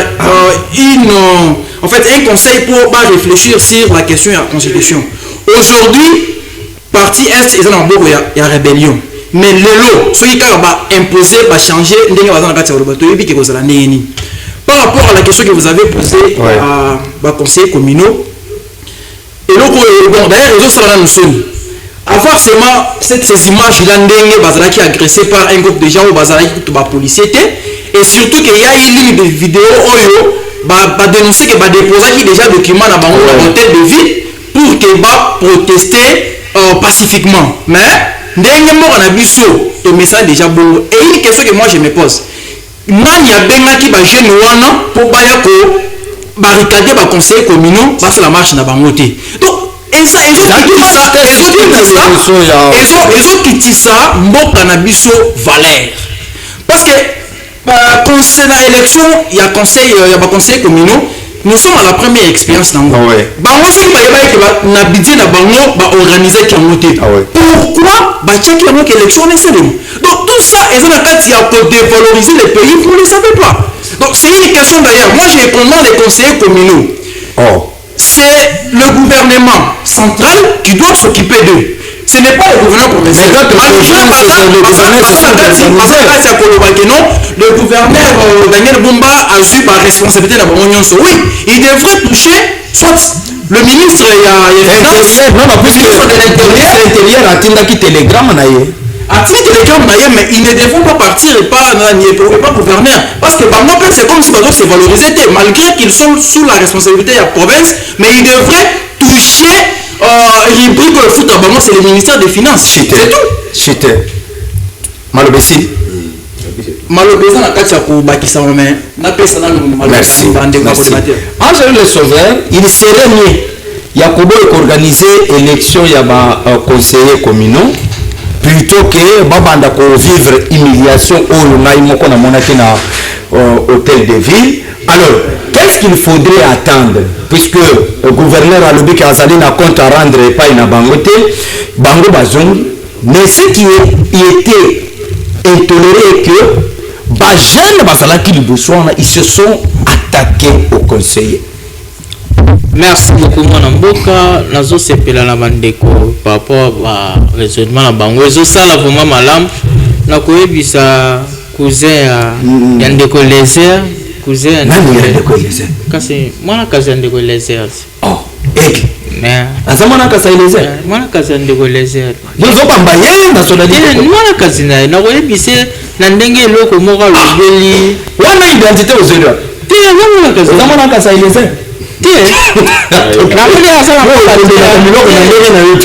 Speaker 4: un conseil pour réfléchir sur la question de la constitution. Aujourd'hui, parti est ils ont beaucoup il y a rébellion. Mais le lot, ceux qui ont imposé, va changer, par rapport à la question que vous avez posée à conseiller communaux. Et donc, bon, d'ailleurs, les autres nous sommes. Avoir seulement ces images-là, qui agressé par un groupe de gens ou policiers, et surtout qu'il y a une ligne de vidéo où dénoncer que déposer déjà document dans l'hôtel de ville pour que protester pacifiquement. Mais, dernier mot, on a vu ça, le message déjà bon. Et une question que moi je me pose. Nani a bien qui va jeune wana pour bayako barricader ba conseiller communaux parce que la marche n'a pas monté. Donc et ça qui ça mboka na biso valeur. Parce que conseil à élection, il y a conseil communaux. Nous sommes à la première expérience dans le monde. Bango ceux qui va na budget na bango ba organiser qui monté. Pourquoi ba check que élection nécessairement. Donc tout ça est dans la il y a pour dévaloriser le pays, vous ne le savez pas. Donc c'est une question d'ailleurs. Moi j'ai pendant les conseillers communaux. C'est le gouvernement central qui doit s'occuper d'eux. Ce n'est pas le gouvernement provincial. Le gouverneur Daniel Bumba a eu par responsabilité de la Union. Oui, il devrait toucher soit le ministre
Speaker 1: l'intérieur a Tindaki Telegram
Speaker 4: mais ils ne devront pas partir et pas gouverneur. Parce que c'est comme si c'est valorisé malgré qu'ils sont sous la responsabilité de la province, mais ils devraient toucher rubrique le foot à Bango, c'est le ministère des Finances. C'est tout.
Speaker 1: Chité. Malobesi.
Speaker 4: Malobesi na kati ya kubakisa mais na pesa na
Speaker 1: Merci. Angèle Le Sauveur, il serait mieux Yakobo organiser élection ya ba conseillers communaux plutôt que babanda ko vivre humiliation au ngai moko na monaki na hôtel de ville. Alors, qu'est-ce qu'il faudrait attendre puisque le gouverneur a l'objet qu'Azali n'a compte à rendre et pas une bangote, bango bazong, mais ce qui était intoléré que bajene bazalaki liboso wana ils se sont attaqués au conseiller.
Speaker 3: Merci beaucoup mwana mboka nazosepela na bandeko par rapport à raisonnement na bango ezosala vraiment malamu na koyebisa cousin ya ndeko Lézer cousin ya ndeko
Speaker 1: Lézer
Speaker 3: kasi mwana kazi ya ndeko Lézer
Speaker 1: oh eke
Speaker 3: mais
Speaker 1: azamana kazi ya Lézer
Speaker 3: mwana kazi ya ndeko Lézer
Speaker 1: yozo bamba ye nationalité
Speaker 3: mwana kazi na koyebisa na ndenge eloko moko alobeli
Speaker 1: wana identité ozelo
Speaker 3: te
Speaker 1: azamana kazi ya Lézer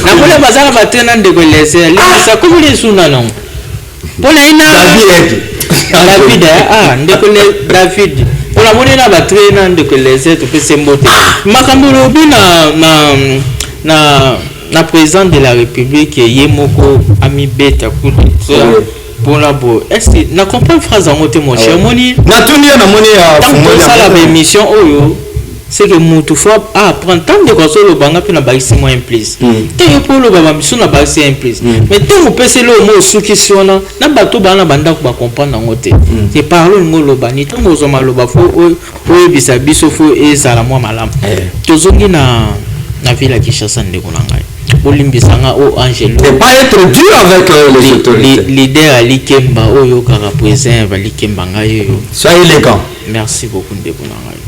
Speaker 3: nakole bazala batena ndeko Lézer limisa komuli suna nango mpona ina David ndeko David mpona moni na batrena ndeko Lézer topese mbote makambo lobi na président de la république ye moko amibeta mpona bo est na comprendre phrase yango te mon cher moni
Speaker 1: natuni yo na moni ya
Speaker 3: tosala baémission oyo c'est que mutu faut apprendre tant de choses le banga pe na bakisi mo implice te pour le baba miso na bakisi implice mais te mo pese le mo suki sona na bato bana banda ko ba comprendre ngote te parole ngo lo bani tant mo zoma lo ba fo o bisa biso fo ezala mo malam tozongi na ville ya Kinshasa ndeko na ngai bolimbisanga o Angelo
Speaker 1: ne pas être dur avec les autorités
Speaker 3: leader Ali Kemba oyo kaka président va Likemba ngai yo
Speaker 1: soyez élégant
Speaker 3: merci beaucoup ndeko na ngai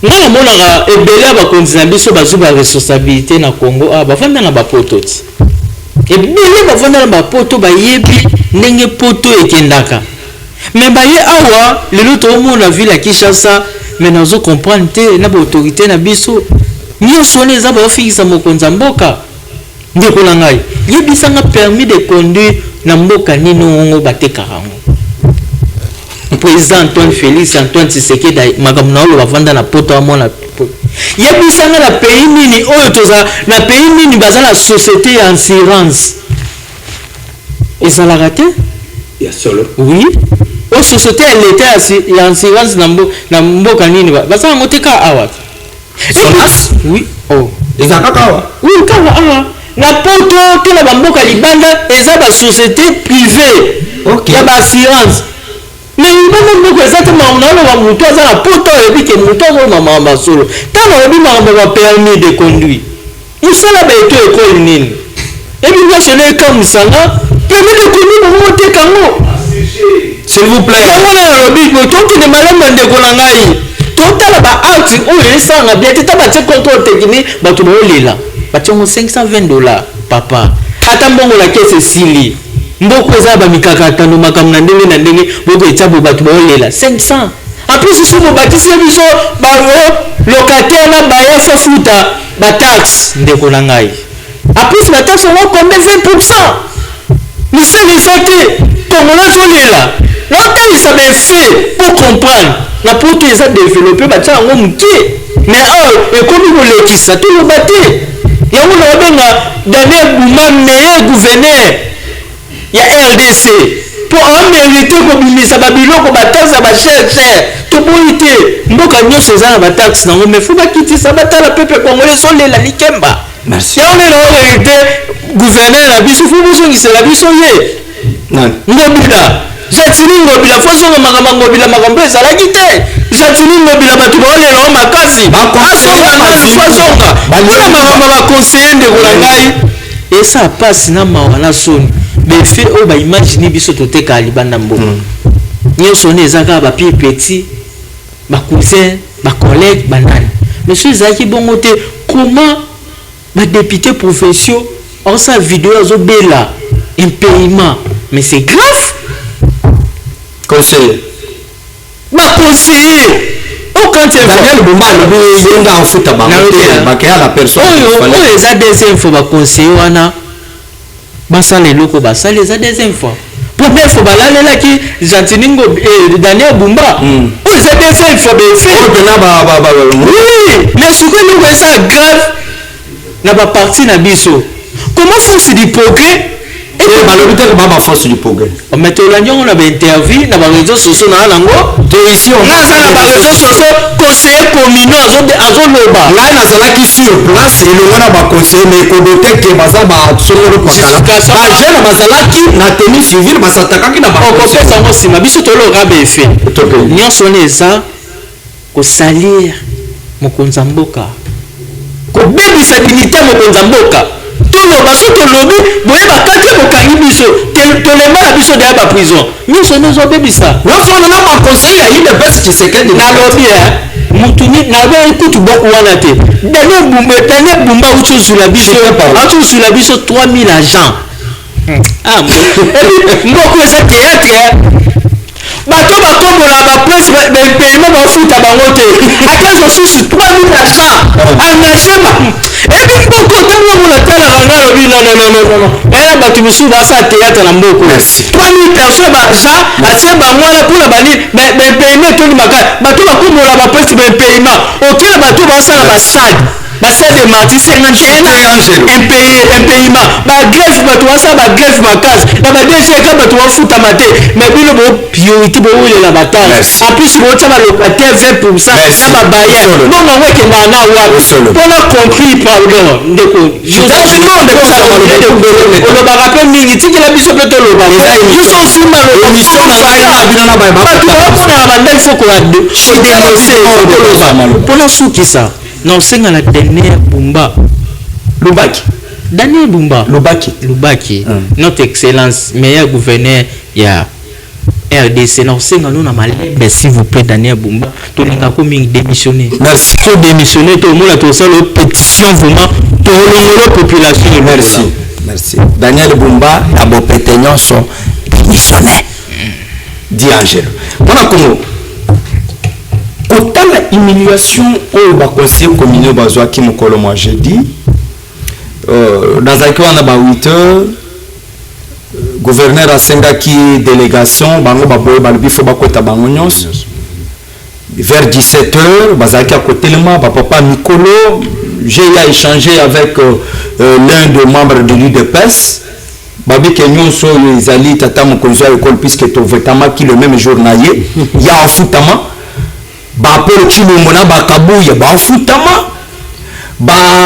Speaker 3: ngana monaka ebele bakonzi na biso bazuba responsabilité na Congo bafanda na bapoto ti ebele bafanda na bapoto bayebi ndenge poto ekendaka mais baye awa lelo tomona ville ya Kinshasa mais nazo comprendre te na ba autorité na biso nyonso eza baofikisa mokonzi mboka ndeko na ngai yebisanga permis de conduire na mboka nini ngo batekaka ngo président Antoine Félix Antoine Tshisekedi makambo na olo bavanda na poto amona yebisanga na pays nini oyo toza na pays nini baza na société ya assurance ezalaka te
Speaker 1: ya solo
Speaker 3: oui o société ya l'état ya assurance na mboka nini baza yango te ka awa
Speaker 1: Sonas
Speaker 3: oui oh
Speaker 1: ezalaka kawa
Speaker 3: oui kaka awa na poto to na bamboka libanda eza ba société privée ya ba assurance mais ibanda mboko ezate maunalo wa mutu aza na poto ebike mutu azo mama masolo tano ebi mama ba permis de conduire usala ba eto école nini ebi national comme ça là permis de conduire mo te kango
Speaker 1: s'il vous plaît
Speaker 3: ngona lobi ko tonki de malama ndeko na ngai totala ba out oyo esanga bien te taba te contrôle technique bato bolela batongo $520 papa ata mbongo la caisse sili mboko eza ba mikakatano makamna ndenge na ndenge boko etabo bato bolela 500 en plus si mo batisi biso ba locataire na ba ya futa ba taxe ndeko na ngai en plus ba taxe on combien 20% nous sommes sortis comme on a zolela non ça me fait pour comprendre la poto eza développer ba tsa ngo mukie mais ekomi kolekisa to lo baté yango na benga Daniel Buma meilleur gouverneur ya RDC pour amériter ko bimisa ba biloko ba taxe ba cher to boité mboka nyonso eza na ba taxe nango mais faut ba kitisa batala peuple congolais solela Likemba
Speaker 1: merci
Speaker 3: ya on est là hérité gouverneur na biso faut bosongisa la biso ye ngobila jatini ngobila fosonga makambo ngobila makambo ezalaki te jatini ngobila bato baolela o makasi asonga nani fosonga mpona makambo baconseiller ndeko na ngai esa pasi na mawa na soni befe oyo baimagine biso toteka libanda mboka nyonso ne eza kaka bapie petit bacousin bacollègue banani mais so ezalaki bongo te comment badéputé provinciaux osa video azobela impayement mais c'est grave
Speaker 1: conseiller
Speaker 3: conseiller aucun
Speaker 1: Daniel Bumba le nga afuta ba bakaya la personne
Speaker 3: oyo eza deuxième fois ba conseiller wana basala eloko basala eza deuxième fois première fois balalelaki Jantiningo Daniel Bumba oyo eza deuxième fois oui mais ce que nous eza grave na ba parti na biso comment force du progrès
Speaker 1: et balobi te ba force du progrès
Speaker 3: mais to la nyongo na ba interview na ba réseaux sociaux na nango
Speaker 1: to ici on
Speaker 3: na ça na ba réseaux sociaux conseiller communaux azoloba
Speaker 1: ngai nazalaki sur place elongo na baconseiller mais kodote ke baza basongolo pakala bajeune bazalaki na tenue civile basatakaki na
Speaker 3: okopesa yango nsima biso toloka befe nyonso wana eza kosalir mokonzi ya mboka kobebisa dignité ya mokonzi ya mboka toloba so tolobi boyeba kati bokangi biso tolemba na biso deya baprison nyonso wana ezobebisa
Speaker 1: nyonso wana na baconseiller ya UDPS Tshisekedi
Speaker 3: nalobi mutu nabe kutu boko wana te daniel bumba utozula biso 3000 agents mboko eza théâtre bato bakombola bapresse bapaiement bafuta bango te ata mosusu 3000 agents engagé ebi mboko ntango mona talaka nga alobi nonononono ena bato mosusu basala théâtre na mboko 3000 personnes baagent atie bango wana mpona bani bapaiement etondi makasi bato bakombola bapresse bapaiement okela bato basala basade de marti 51 impayement bagrève bato basala bagrève makasi na badgk bato bafutama te mais bino bopriorité bowelela batala en plus botya balocataire 20% na babayer bongo ngo ekendaka na wapi mpona compris pardon ndeko olobaka mpe mingi tikela biso mpe toloba biso nsima bato baponaka bandaki fo kodenonse mpona sukisa na osenga na Daniel Bumba Lubaki notre excellence meilleur gouverneur ya RDC na osenga nous na malembe s'il vous plaît Daniel Bumba tolinga ko mingi démissionner merci to démissionner to mona to ça le pétition vraiment to longolo population
Speaker 1: merci Daniel Bumba ya bo pétignon sont démissionner dit Angelo mona ko autant la humiliation au conseiller communal bazwaki mokolo moi j'ai dit dans un wana ba 8 heures gouverneur asengaki délégation bango baboye balobi fo bakota bango nyonso vers 17 heures bazaki à côté lema papa Mikolo j'ai échangé avec l'un des membres de l'UDPS babi ke nyonso ezali tata mokonzi ya école puisque to vetamaki le même jour na ye ya afutama Paul Chilombo na Bakabuya bafutama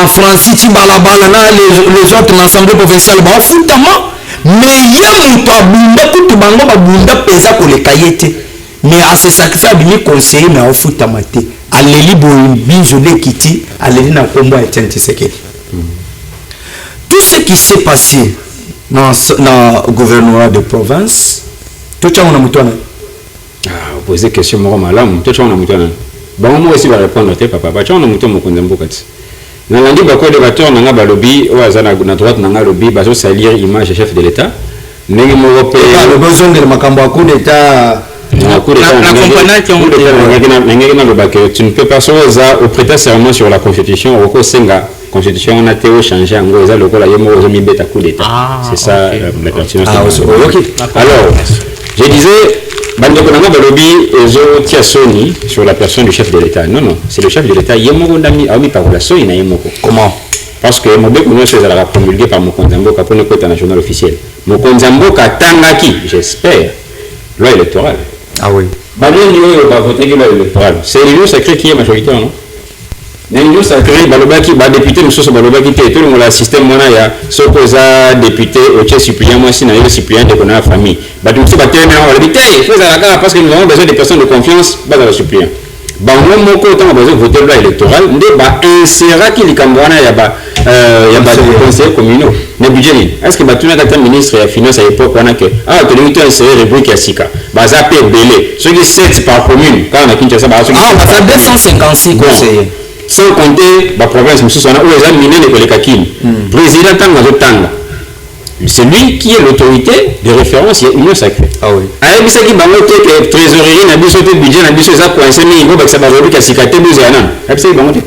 Speaker 1: Francis Chibalabala na les autres l'Assemblée provinciale bafutama mais ya muto abunda kutu bango babunda pesa koleka yete mais à ce sacrifice bini conseiller mais afutama te aleli bonjole kiti aleli na kombo Etienne Tshisekedi tout ce qui s'est passé dans le gouvernement de province tout ça on a muto
Speaker 2: poser question moko malamu to chona mutana bango mo esi ba répondre te papa ba chona muto mokonza mboka ti na landi ba ko de bateur na nga balobi o azana na droite na nga lobi ba so salir image chef de l'état ndenge mo pe
Speaker 1: le besoin de makambo a coup d'état
Speaker 2: na coup d'état tu ne peux pas soza au prêter serment sur la constitution au ko senga constitution on a été changer ngo eza lokola yemo ozo mi beta coup d'état c'est ça la continuation alors je disais bandeko nanga balobi ezo tia soni sur la personne du chef de l'état non c'est le chef de l'état yemoko ndami ami par la soni na yemoko comment parce que mobeko nyonso ezalaka promulgué par mokonzi mboka pour ne kota national officiel mokonzi mboka tangaki j'espère loi électorale
Speaker 1: oui
Speaker 2: banani oyo bavotaki loi électorale c'est l'union sacrée qui est majoritaire non l'union sacrée balobaki député mosusu balobaki te tolongo la système wana ya soko eza député otie suppléant mwasi na yo suppléant de kona famille bato mosusu batelemela balobi te il faut ezala kaka parce que nous avons besoin de personnes de confiance bazala suppléant bango moko ntango bazo voter loi électorale nde bainseraki likambo wana ya baconseiller communaux na budget nini est-ce que batunaka ta ministre ya finance à l'époque wana ke tolingi to insérer rubrique ya sika baza pe ebele soki 7 par commune kaka na Kinshasa baza
Speaker 1: 256 conseillers
Speaker 2: sans compter la province mosusu wana oyo eza minene koleka kini président ntango azotanga c'est lui qui est l'autorité de référence ya union sacrée ayebisaki bango te ke trésorerie na biso te budget na biso eza coincé mingi bobakisa barubrique ya sika te buzo ya nani ayebisaki bango te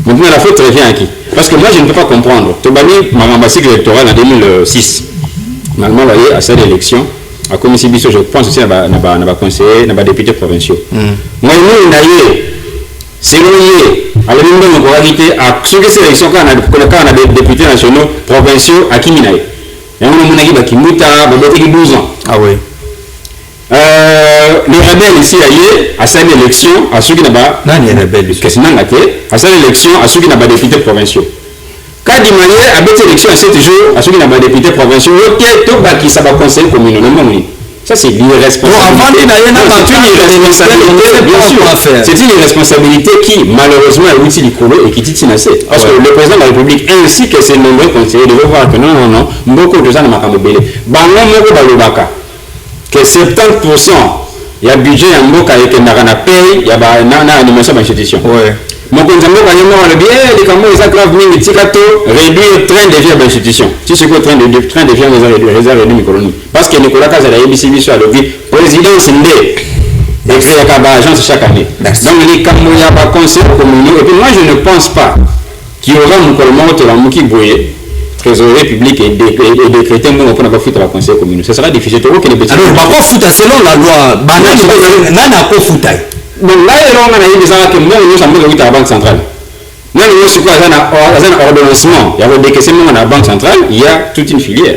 Speaker 2: maintenant la faute revient à qui parce que moi je ne peux pas comprendre tobani makambo ya cycle électoral en 2006 normalement voyez à cette élection akomisi biso je pense aussi na baconseiller na badéputé provinciaux moi nini na ye selon ye alors nous devons éviter à ceux qui sélection quand on a des députés nationaux provinciaux à qui minaye Et on a dit qu'il y a 12 ans.
Speaker 1: Ah oui.
Speaker 2: Les rebelles ici à cette élection, à ceux qui n'ont pas.
Speaker 1: Non, les rebelles.
Speaker 2: À cette élection, à ceux qui n'ont pas de députés provinciaux. Quand il m'a dit, à cette élection, à 7 jours, à ceux qui n'ont pas de députés provinciaux, qui ça va conseiller communal. Ça, c'est l'irresponsabilité. C'est une irresponsabilité qui, malheureusement, est utile et qui dit parce que le président de la République ainsi que ses nombreux conseillers devaient voir que non, beaucoup de gens ne m'ont pas mobile. Que 70% il y a budget en Mboka et que n'a paye, il y a une animation d'institution. Mon conseiller a bien, les camerounais, ils ont grave mis réduire le train de vie d'institution. Si c'est quoi le train de vie des réserves de l'économie. Parce que Nicolas Kazala a émis sur le président Sindé écrit à l'agence chaque année. Donc les camerounais n'ont pas conseil communaux. Et puis moi je ne pense pas qu'il y aura un collement de la Mouki Boye. Trésorerie publique et décrété pour ne pas foutre la conseil communal. Ce sera difficile. Alors,
Speaker 1: pas foutre selon la loi. Nana pas foutre.
Speaker 2: Donc là, on a dit que nous sommes à la Banque centrale. Nous sommes un ordonnancement. Il y a des questions à la Banque centrale, il y a toute une filière.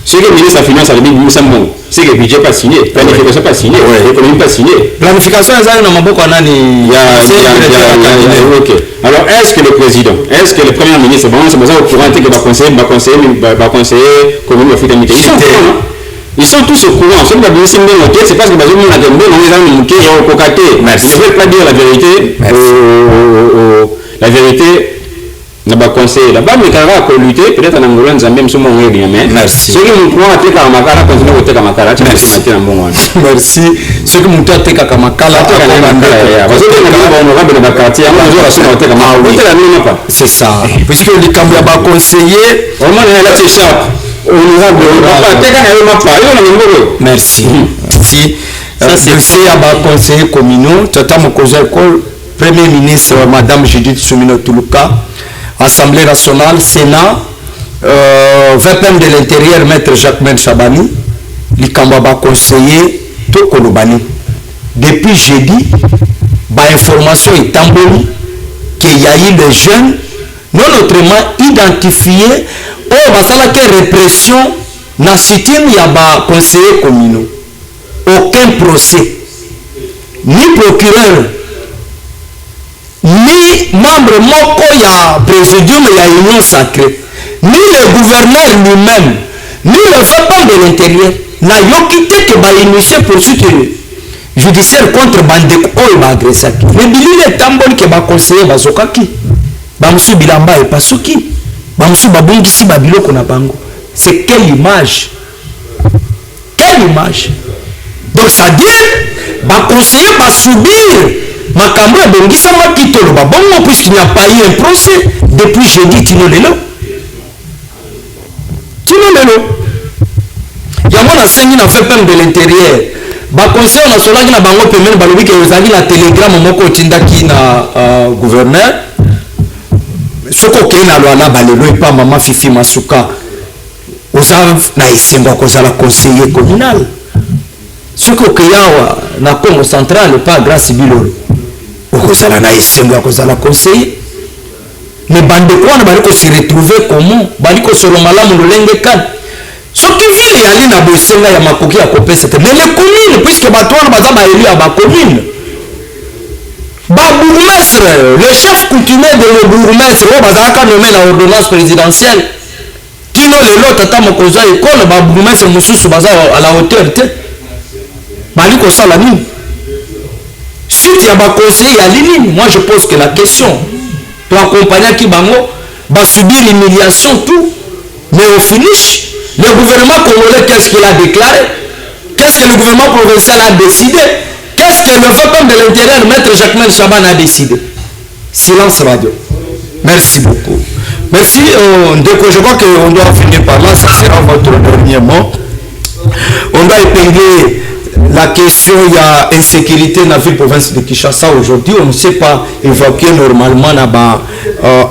Speaker 2: Ce que le ministre de la Finance a dit, nous sommes bons. C'est que le budget pas signé, la planification pas signée, l'économie pas signée.
Speaker 1: Planification,
Speaker 2: ok. Alors, est-ce que le président, est-ce que le premier ministre, bon, c'est pour ça au courant que va conseiller commune de fidélité. Ils sont tous au courant. Ceux qui ont dit c'est parce que les gens ont dit je ne veux pas dire la vérité. La vérité. Na ba conseiller là-bas mais quand on va lutter peut-être en Angola nous même sur mon mais
Speaker 1: merci
Speaker 2: ceux qui nous prend à teka makala continuer à teka makala tu peux na bon
Speaker 1: merci ceux qui montent à teka makala
Speaker 2: parce que on honorable dans le quartier on joue à sur teka makala
Speaker 1: c'est ça puisque les cambia ba conseiller
Speaker 2: on m'a là c'est ça honorable pas teka na ma pas on a
Speaker 1: merci si ça c'est à ba conseiller communaux tata mokoza école premier ministre madame Judith Soumino Tuluka Assemblée nationale, Sénat, VPM de l'intérieur, maître Jacques Chabani, l'Ikambaba conseiller Tokolobani. Depuis jeudi, information est embellie qu'il y a eu des jeunes non autrement identifiés au basala que répression n'a cité il y a conseiller communaux. Aucun procès, ni procureur, ni membre moko ya présidium ya union sacrée, ni le gouverneur lui-même, ni le VPM de l'intérieur n'a yokité que ba initié poursuite judiciaire contre bandeko oyo ba agressaki. Mais bilile tamboli que ba conseiller bazokaki. Ba musu bilamba et pasuki. Ba musu babungisi ba biloko na bango. C'est quelle image? Quelle image? Donc ça dit ba conseiller ba subir makambo ebongisama kitolo babongo puisqu'il n'y a pas eu un procès depuis jeudi tino lelo yango nasengi na VPM de l'intérieur baconseil nasolaki na bango pemene balobi ke ozali na telegramme moko otindaki na gouverneur soki okei na lwala balelo epa mama Fifi Masuka oza na esengo akozala conseiller communal soki okei awa na Congo central epa Grace Bilolo okozala na esengo ya kozala conseiller mais bandeko wana bali se retrouver comment bali kosolo malamu lolenge kani soki ville yali na bosenga ya makoki ya kopesa te mais les communes puisque bato wana baza baélu ya bacommune babourgmestre le chef coutumier de le bourgmestre oyo bazalaka nommé na ordonnance présidentielle tino lelo tata mokonzi ya ekole babourgmestre mosusu baza à la hauteur te bali kosala nini suite ya baconseiller ya linini. Moi je pose que la question pour accompagner qui bango va subir l'humiliation tout, mais au finish le gouvernement congolais qu'est-ce qu'il a déclaré, qu'est-ce que le gouvernement provincial a décidé, qu'est-ce que le VPM de l'intérieur maître Jacques Chaban a décidé. Silence radio. Merci beaucoup. Merci je crois qu'on doit finir par là, ça sera votre dernier mot. On doit épingler la question, il y a insécurité dans la ville province de Kinshasa aujourd'hui. On ne sait pas évacuer normalement la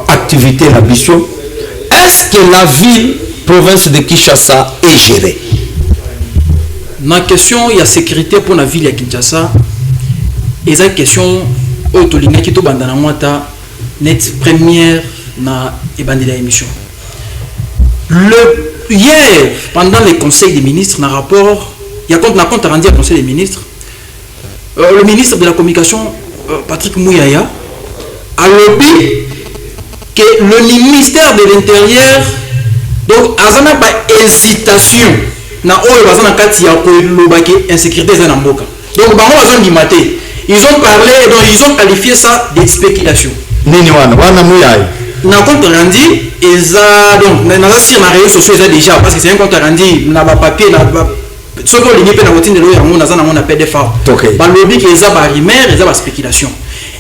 Speaker 1: activité la mission. Est-ce que la ville province de Kinshasa est gérée?
Speaker 4: La question, il y a sécurité pour la ville de Kinshasa. Et la question, net première na émission. Le hier, pendant les conseils des ministres, dans le rapport, il y a compte rendu au conseil des ministres, le ministre de la communication, Patrick Mouyaya, a lobby que le ministère de l'Intérieur, donc, a une hésitation, na insécurité donc, ils ont parlé, donc ils ont qualifié ça de spéculation. Na compte rendu, donc, dans les réseaux sociaux déjà, parce que c'est un compte rendu, na papier, na ce qu'on lit na routine de l'eau, on a PDF. Bah lobby que ça va rumeur, ça va spéculation.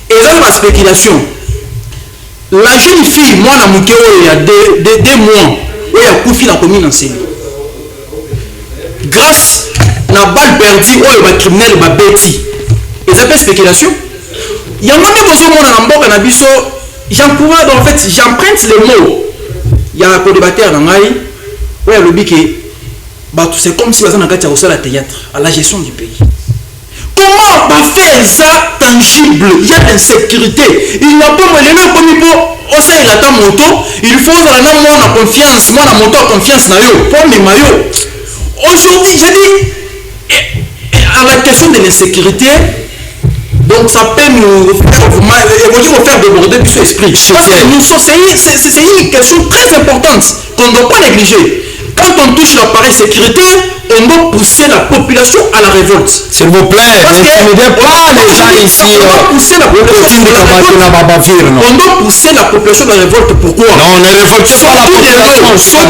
Speaker 4: Et ça va spéculation. La jeune fille, moi na muke il y a 2 mois, où il y a Koufi la commune en Séné. Grâce na balle perdue, où il y a criminel ba bêti. Et ça fait spéculation. Il y a un moment dans le monde, j'encourage, en fait, j'emprunte les mots. Il y a un co-débatteur dans l'AI, où il y a le bic c'est comme si on avait au la théâtre, à la gestion du pays. Comment on faire ça tangible? Il y a l'insécurité. Il n'y a pas les mêmes comme il faut, aussi il attend moto, il faut la confiance, moi la moto a confiance na yo, pour mes maillots. Aujourd'hui, je dis, à la question de l'insécurité, donc ça peut nous faire déborder du esprit. Parce que c'est une question très importante qu'on ne doit pas négliger. Quand on touche l'appareil sécuritaire, on doit pousser la population à la révolte.
Speaker 1: S'il vous plaît, n'intimidez pas les gens ici.
Speaker 4: On doit pousser la population à la révolte. On doit pousser la population à la révolte. Pourquoi?
Speaker 1: Non, ne révolte pas la population.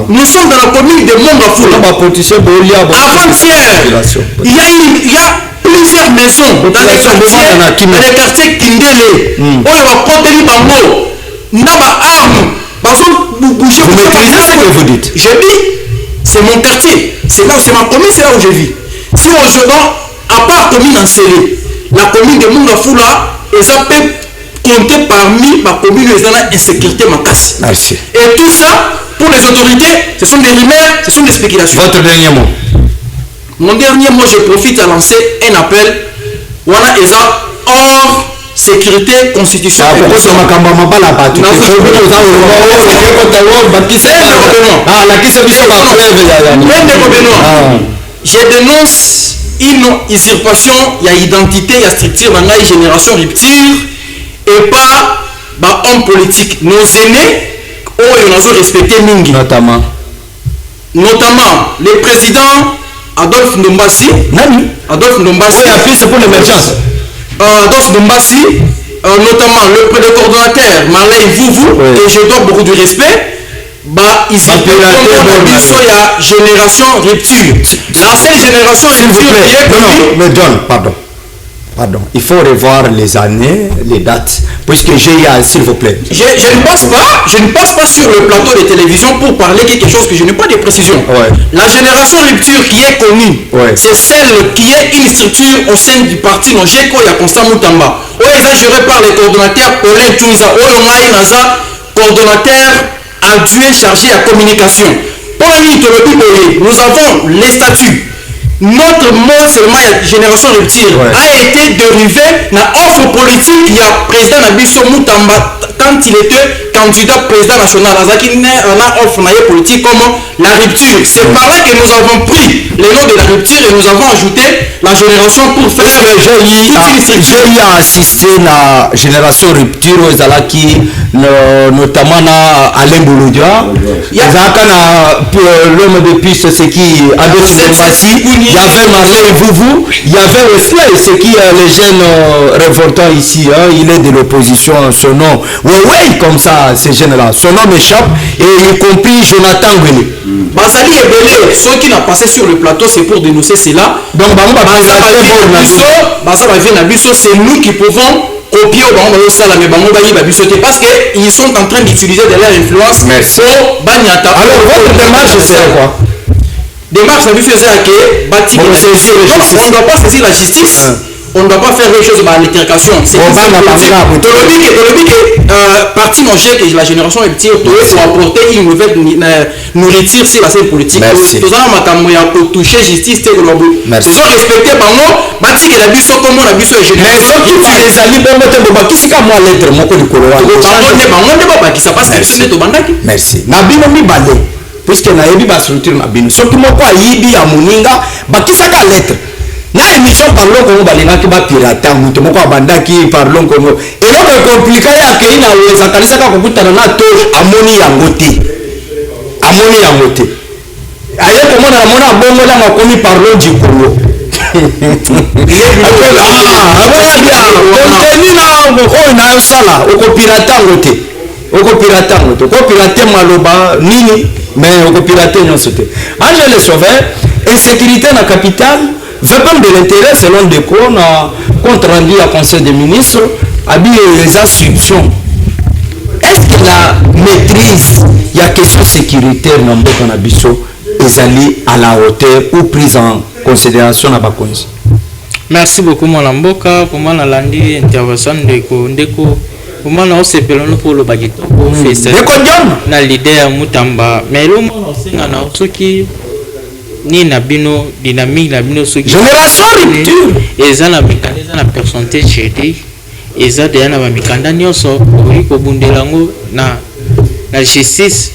Speaker 4: Nous sommes dans la commune de Mongafoula. Avant-hier, il y a plusieurs maisons dans les quartiers Kindele. On va compter les bambous. On a armes. Vous maîtrisez ce que vous dites. Je dis, c'est mon quartier. C'est là où c'est ma commune, c'est là où je vis. Si aujourd'hui, à part la commune en Sélé, la commune de Mongafoula, ça peut compter parmi ma commune où il y a l'insécurité, ma casse.
Speaker 1: Merci.
Speaker 4: Et tout ça, pour les autorités, ce sont des rumeurs, ce sont des spéculations.
Speaker 1: Votre dernier mot.
Speaker 4: Mon dernier mot, je profite à lancer un appel. Voilà, et ça, hors sécurité constitutionnelle. Je dénonce une usurpation, il y a identité, il y a structure, il y a une génération rupture et pas homme politique. Nos aînés, ils ont respecté Mingi. Notamment le président Adolphe Ndombassi. Adolphe Ndombassi.
Speaker 1: C'est pour l'émergence.
Speaker 4: Adolphe Ndombassi, notamment le coordonnateur Marley Vouvou, et je dois beaucoup de respect. Ils y a génération rupture. La seule génération rupture qui est connue.
Speaker 1: Mais John, pardon. Il faut revoir les années, les dates, puisque s'il vous plaît.
Speaker 4: Je ne passe pas sur le plateau de télévision pour parler quelque chose que je n'ai pas de précision. Ouais. La génération rupture qui est connue, c'est celle qui est une structure au sein du parti Nojeko, il y a Constant Moutamba. Où est géré par les coordonnateurs Paulin Tunza, coordonnateur adjoint chargé à communication. Pour nous avons les statuts. Notre mot seulement la génération rupture a été dérivé dans l'offre politique. Il y a président Nabiso Moutamba quand il était candidat président national. On a offre politique comme la rupture. C'est par là que nous avons pris le nom de la rupture et nous avons ajouté la génération pour faire
Speaker 1: j'ai assisté à la génération rupture notamment à Alain Bouloudia. Il y avait l'homme de piste, c'est qui Adolphe Ndombassi. Il y avait Marley Vouvou, il y avait Wesley, c'est qui les jeunes révoltants ici, il est de l'opposition, son nom, comme ça, ces jeunes-là, son nom m'échappe, et y compris Jonathan Wele.
Speaker 4: Bazali et Belé, ceux qui n'ont passé sur le plateau, c'est pour dénoncer cela. Donc, c'est nous qui pouvons copier au Bango Sala, mais Bango Bayi Babisoté, parce qu'ils sont en train d'utiliser de leur influence pour Banyata.
Speaker 1: Alors, votre démarche, c'est quoi?
Speaker 4: Démarche, ça veut faire que on ne doit pas saisir la justice, on ne doit pas faire les choses par l'altercation. C'est parti manger que la génération est petite pour apporter une nouvelle nourriture sur la scène politique. Nous avons touché justice. Nous avons respecté Bango, bâti que la biso comme on a biso et génération.
Speaker 1: Mais les amis, qui c'est qu'à moi l'être, mon code de Coloa.
Speaker 4: Merci.
Speaker 1: Nabino Mibale. puisque nayebi bastructure na bino soki moko ayibi ya moninga bakisaka lettre na émission Parlons Congo balingaki bapirata moto moko abandaki Parlons Congo eloko ekomplika ye akei na weza akanisaka kokutana na toge amoni yango te aye komona namona abongola makomi Parlons du Congo oyo nayosala okopirata yango te okopirate maloba nini mais okopirate nyonso te Angele Sauveur insécurité na capitale veut de l'intérêt selon des cours na compte rendu à conseil des ministres abi les instructions. Est-ce que la maîtrise il y a question sécuritaire na mboka na biso ezali à la hauteur ou prise en considération na bakonzi?
Speaker 3: Merci beaucoup mon mboka pour moi nalandi intervention ndeko pour moi na osepelano pour le bagito pour festa na leader mutamba mais le mo singa na soki ni na bino dynamique na bino soki
Speaker 1: génération rupture
Speaker 3: eza na mécanisme na personnalité chérie eza de na ba mikanda nyonso ori ko bundelango na justice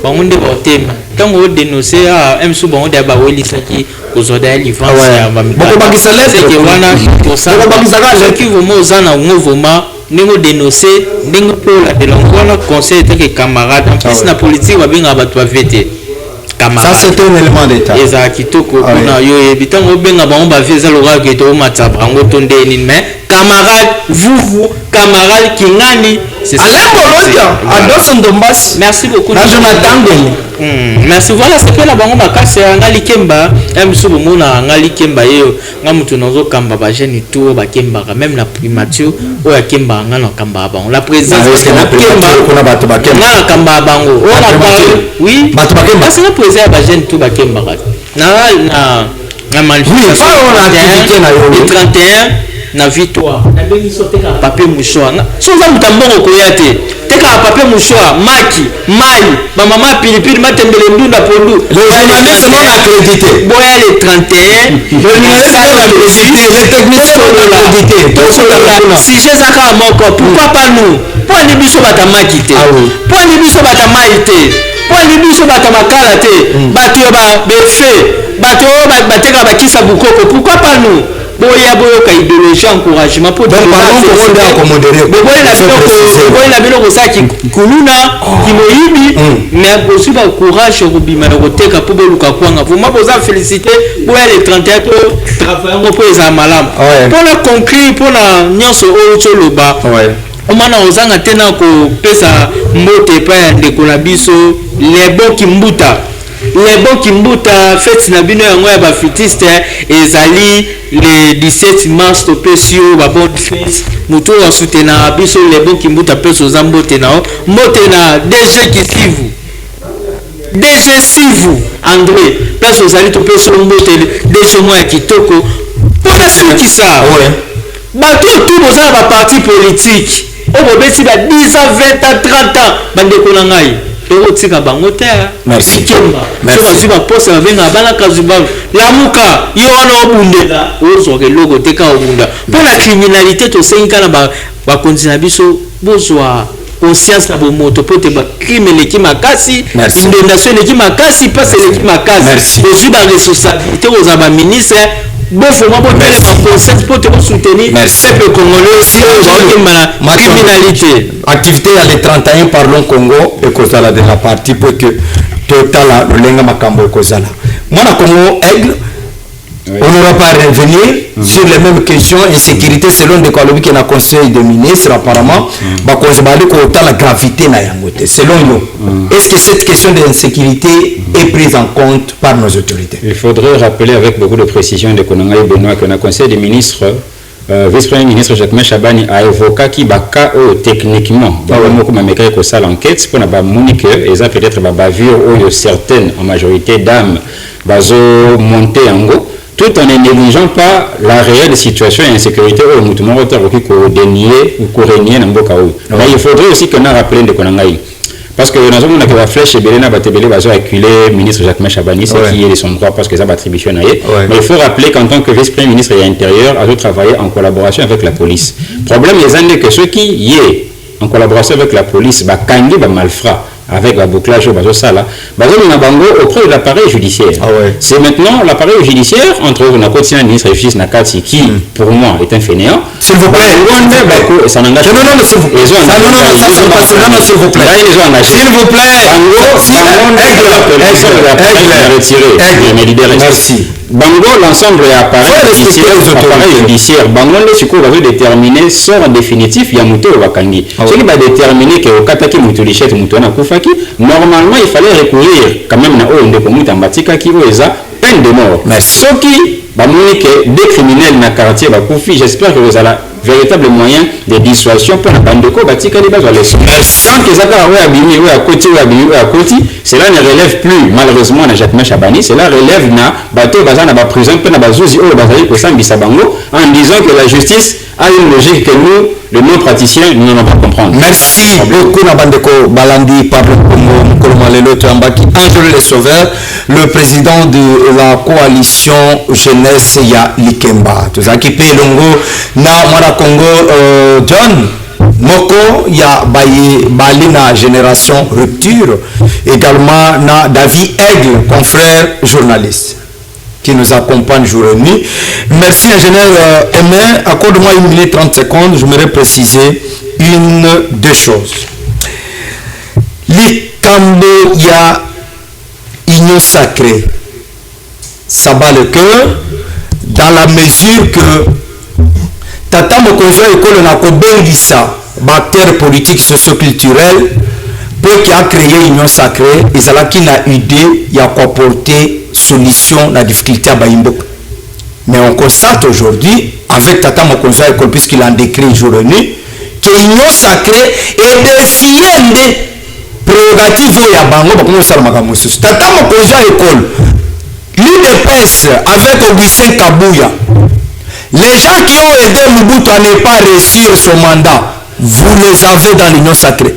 Speaker 3: bango nde botema tango dénoncer a msu bango de ba welisaki kozoda livance ya ba mikanda
Speaker 1: boko bakisa lettre
Speaker 3: ke wana pour ça qui vraiment zana ngovoma ningo dénoncer ningo pola de l'ongona conseil que camarade en plus na politique ba benga ba to vete.
Speaker 1: Ça c'est un élément d'état.
Speaker 3: Eza kitoko kuna yo ebitango benga bango ba visa loka ke to matsaba ngo tonde ni mais camarade vous camarade kingani c'est ça. Merci beaucoup. Merci voilà c'est que la bango makase ngali kemba msubo mona ngali kemba yo ngamutu nozo kamba ba jeune tout ba kemba même la primature o ya kemba ngana kamba bango la présence
Speaker 1: na kemba kuna bato ba kemba
Speaker 3: na kamba bango o la oui bato ba kemba c'est la présence ba jeune tout ba kemba na manifestation le 31 na victoire na bengi so teka papier mouchoir so za mutambongo koyate teka papier mouchoir maki mai ba mama pilipili matembele ndunda pondu
Speaker 1: le journaliste non accrédité
Speaker 3: boya le 31
Speaker 1: journaliste non accrédité les techniciens non accrédité tout ça
Speaker 3: si je saka moko pourquoi pas nous pour les biso batamaki te pour les biso batamai te pour les biso batamakala te bato ba befe bato bateka bakisa bukoko pourquoi pas nous boya ka idéologie encouragement pour
Speaker 1: donc parlons pour monde à accommoder
Speaker 3: boya bilo ko saki kuluna kimoyibi mais aussi ba courage ko bima ko teka pour beluka kwanga pour moi boza féliciter boya le 31 travailler pour les malam pour la conclure pour la nyonso o choloba omana ozanga tena ko pesa mbote pa ndeko na biso lebo kimbuta fête na bino yango ya ba fitiste ezali le 17 mars to pesio ba bonne fête muto wa soutenir biso lebo kimbuta peso za mbote na DG Kisivu DG Sivu André peso zali to peso mbote DG mo ya kitoko pona suki sa bato tout boza ba parti politique o bobesi ba 10 ans 20 ans 30 ans bandeko na ngai tika bango te
Speaker 1: merci
Speaker 3: kemba so ba poste avenga bana kazuba lamuka yo wana obundela ozo ke logo teka obunda pour la criminalité to senka na ba konzina biso bozwa conscience na bomoto pour te ba crime le kimakasi indemnisation le kimakasi passe le kimakasi ozu ba responsabilité aux aba ministre bon faut moi bonne concept pour te soutenir peuple congolais aussi la criminalité
Speaker 1: activité à les 31 Parlons Congo et kozala de la partie pour que total le lenga makambo kozala mwana Congo aigle on n'aura pas à revenir sur les mêmes questions insécurité selon des colloques qui na conseil des ministres apparemment ba kozabali ko la gravité na yangote selon nous est-ce que cette question d'insécurité est prise en compte par nos autorités?
Speaker 2: Il faudrait rappeler avec beaucoup de précision de Konanga et Benoît que le conseil des ministres vice-premier ministre Jacques Chabani a évoqué qu'il y a techniquement ko sala enquête pour na ba monique et ça peut-être ba bavure ou certaines en majorité dames bazo monter en go tout en ne négligeant pas la réelle situation et insécurité où nous avons dénier ou régner dans Mboka. Mais il faudrait aussi que nous rappelions de Konangaï. Parce que nous avons la flèche et Belena Batebele va acculer le ministre Jacques Chabani, c'est qui est de son droit parce que ça va attribution. Mais il faut rappeler qu'en tant que vice-premier ministre et intérieur, a travaillé en collaboration avec la police. Le problème est que ceux qui y est en collaboration avec la police, bah, quand ils malfrats, avec la bouclage au bateau ça là, auprès de l'appareil judiciaire.
Speaker 1: Ah ouais.
Speaker 2: C'est maintenant l'appareil judiciaire, entre autres, la quotidien ministre de justice Nakati, qui pour moi est un fainéant.
Speaker 1: S'il vous plaît.
Speaker 2: Ça n'engage pas.
Speaker 1: Non, s'il vous plaît. S'il vous plaît. S'il vous plaît. Merci.
Speaker 2: Bango, l'ensemble est appareil judiciaire. Bango, les secours va déterminer sort définitif, il y a Mouto Wakangi. Ce qui va déterminer que au Kataki Mouto Lichette, Mouto Nakufaki, normalement, il fallait recourir quand même à Oende Komuta Mbatika qui est peine de mort.
Speaker 1: Mais
Speaker 2: ce qui va montrer que des criminels dans le quartier, j'espère que vous avez véritable moyen de dissuasion pour la bande de co batika les bases à leçon. Tant que Zaka ouais abîmé ouais à côté cela ne relève plus malheureusement na Jacques Chabani, cela relève na bateau bazana ba prison pe na bazuzi o bazali ko sambisa bango en disant que la justice a une logique que nous les non-praticiens nous n'allons pas comprendre.
Speaker 1: Merci beaucoup na bande ko balandi Pablo Kolomalelo Tambaki, Angelo Le Sauveur, le président de la coalition jeunesse ya Likemba. Tozaki pe longo na mwana Congo John Moko ya bali na génération rupture, également na David Aigle, confrère journaliste qui nous accompagne jour et nuit. Merci ingénieur Aimé, accorde-moi 1 minute 30 secondes, je voudrais préciser deux choses. Likambo ya union sacrée, ça bat le cœur dans la mesure que Tata Mokonzo école na kobengisa acteur politique socio-culturel pour qui a créé union sacrée et ça qui n'a idée il y a apporter solution la difficulté à Baimboka. Mais on constate aujourd'hui avec Tata Mokonzo école puisqu'il a décrit jour et nuit que union sacrée est défiée des prérogatives ya bango ba komo sala makambo susu. Tata Mokonzo école l'UDPS avec Augustin Kabouya. Les gens qui ont aidé Mobutu à ne pas réussir son mandat, vous les avez dans l'union sacrée.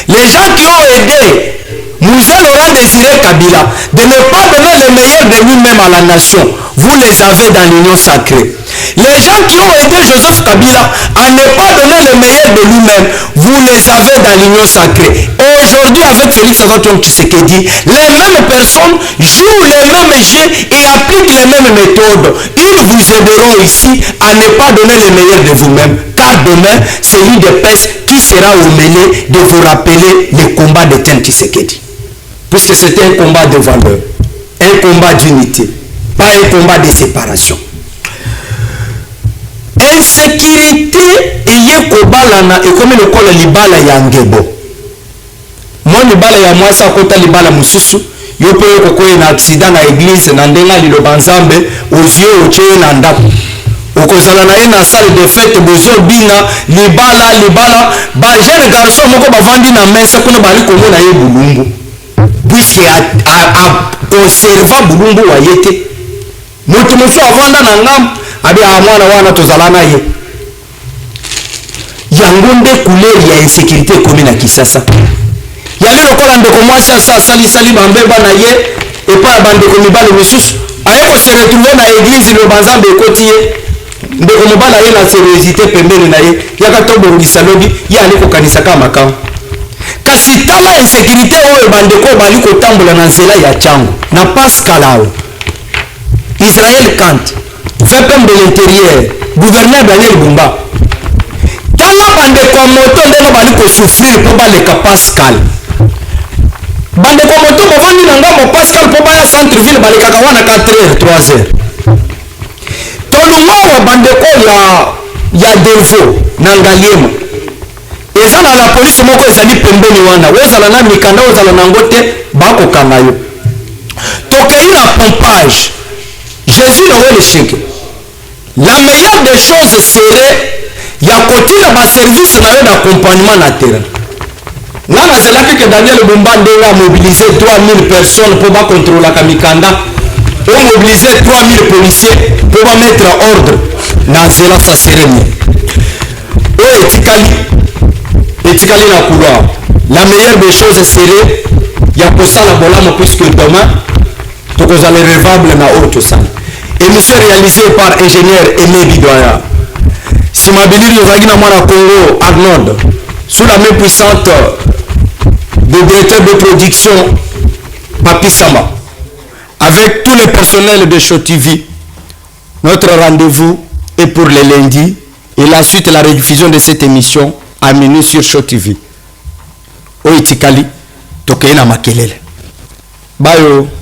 Speaker 1: Les gens qui ont aidé Mouzé Laurent Désiré Kabila de ne pas donner le meilleur de lui-même à la nation, vous les avez dans l'union sacrée. Les gens qui ont aidé Joseph Kabila à ne pas donner le meilleur de lui-même, vous les avez dans l'union sacrée. Aujourd'hui, avec Félix Antoine Tshisekedi, les mêmes personnes jouent les mêmes jeux et appliquent les mêmes méthodes. Ils vous aideront ici à ne pas donner le meilleur de vous-même, car demain, c'est l'UDPS qui sera au mêlée de vous rappeler le combat de Etienne Tshisekedi. Puisque c'était un combat de valeur, un combat d'unité, pas un combat de séparation. Insécurité eye kobalana ekomi lokola libala ya ngebo. Moi libala ya mwasa kota libala mususu yo pe kokoye na accident na église na ndenga liloba nzambe ozio oche na ndako. Okozala na ye na salle de fête bozo bina libala ba jeune garçon moko bavandi na mesa kuna bali komona ye bulumbu. Puisque a conserva bulumbu wa yete. Mutu musu avanda na ngam abi amwana wana tozala na ye. Yango nde couleur ya insécurité komi na Kisasa. Yali lokola ndeko mwasi sali bambeba na ye epa bandeko mibale misusu ayeko se retrouver na église lo banzambe ekoti ye ndeko mobala ye na seriosité pembeni na ye yaka tobongisa lobi ye ali kokanisa kama makao. Kasi tala insécurité oyo bandeko bali kotambola na nzela ya chango na Pascal awo Israël Kant VPM de l'intérieur gouverneur Daniel Bumba tala bandeko moto ndenge bali kosouffrir mpo baleka Pascal bandeko moto bavandi na ngambo Pascal mpo baya centre-ville balekaka wana 4h 3h tolungawa bandeko ya Delvo na Ngaliema eza na la police moko ezali pembeni wana ozala na mikanda ozala na ngo te bakokanga yo tokei na pompage Jésus nowe le chèque. La meilleure des choses serait ya kotina ba service na yo d'accompagnement na terrain. Nana zelaki que Daniel Bumba ndenga a mobilisé 3000 personnes pour ba contrôler la mikanda. On mobilisé 3000 policiers pour ba mettre ordre na zela sa sérénie. Etikali na couloir. La meilleure des choses serait ya kosala bolamo puisque demain tokozala revable na auto sana. Émission réalisée par ingénieur Aimé Bidoya. Simabiliri Zagina Mwana Congo Arnold, sous la main puissante le directeur de production Papi Samba, avec tous les personnels de Show TV. Notre rendez-vous est pour le lundi et la suite la rediffusion de cette émission à minuit sur Show TV. Oitikali, tokena makelele. Bye.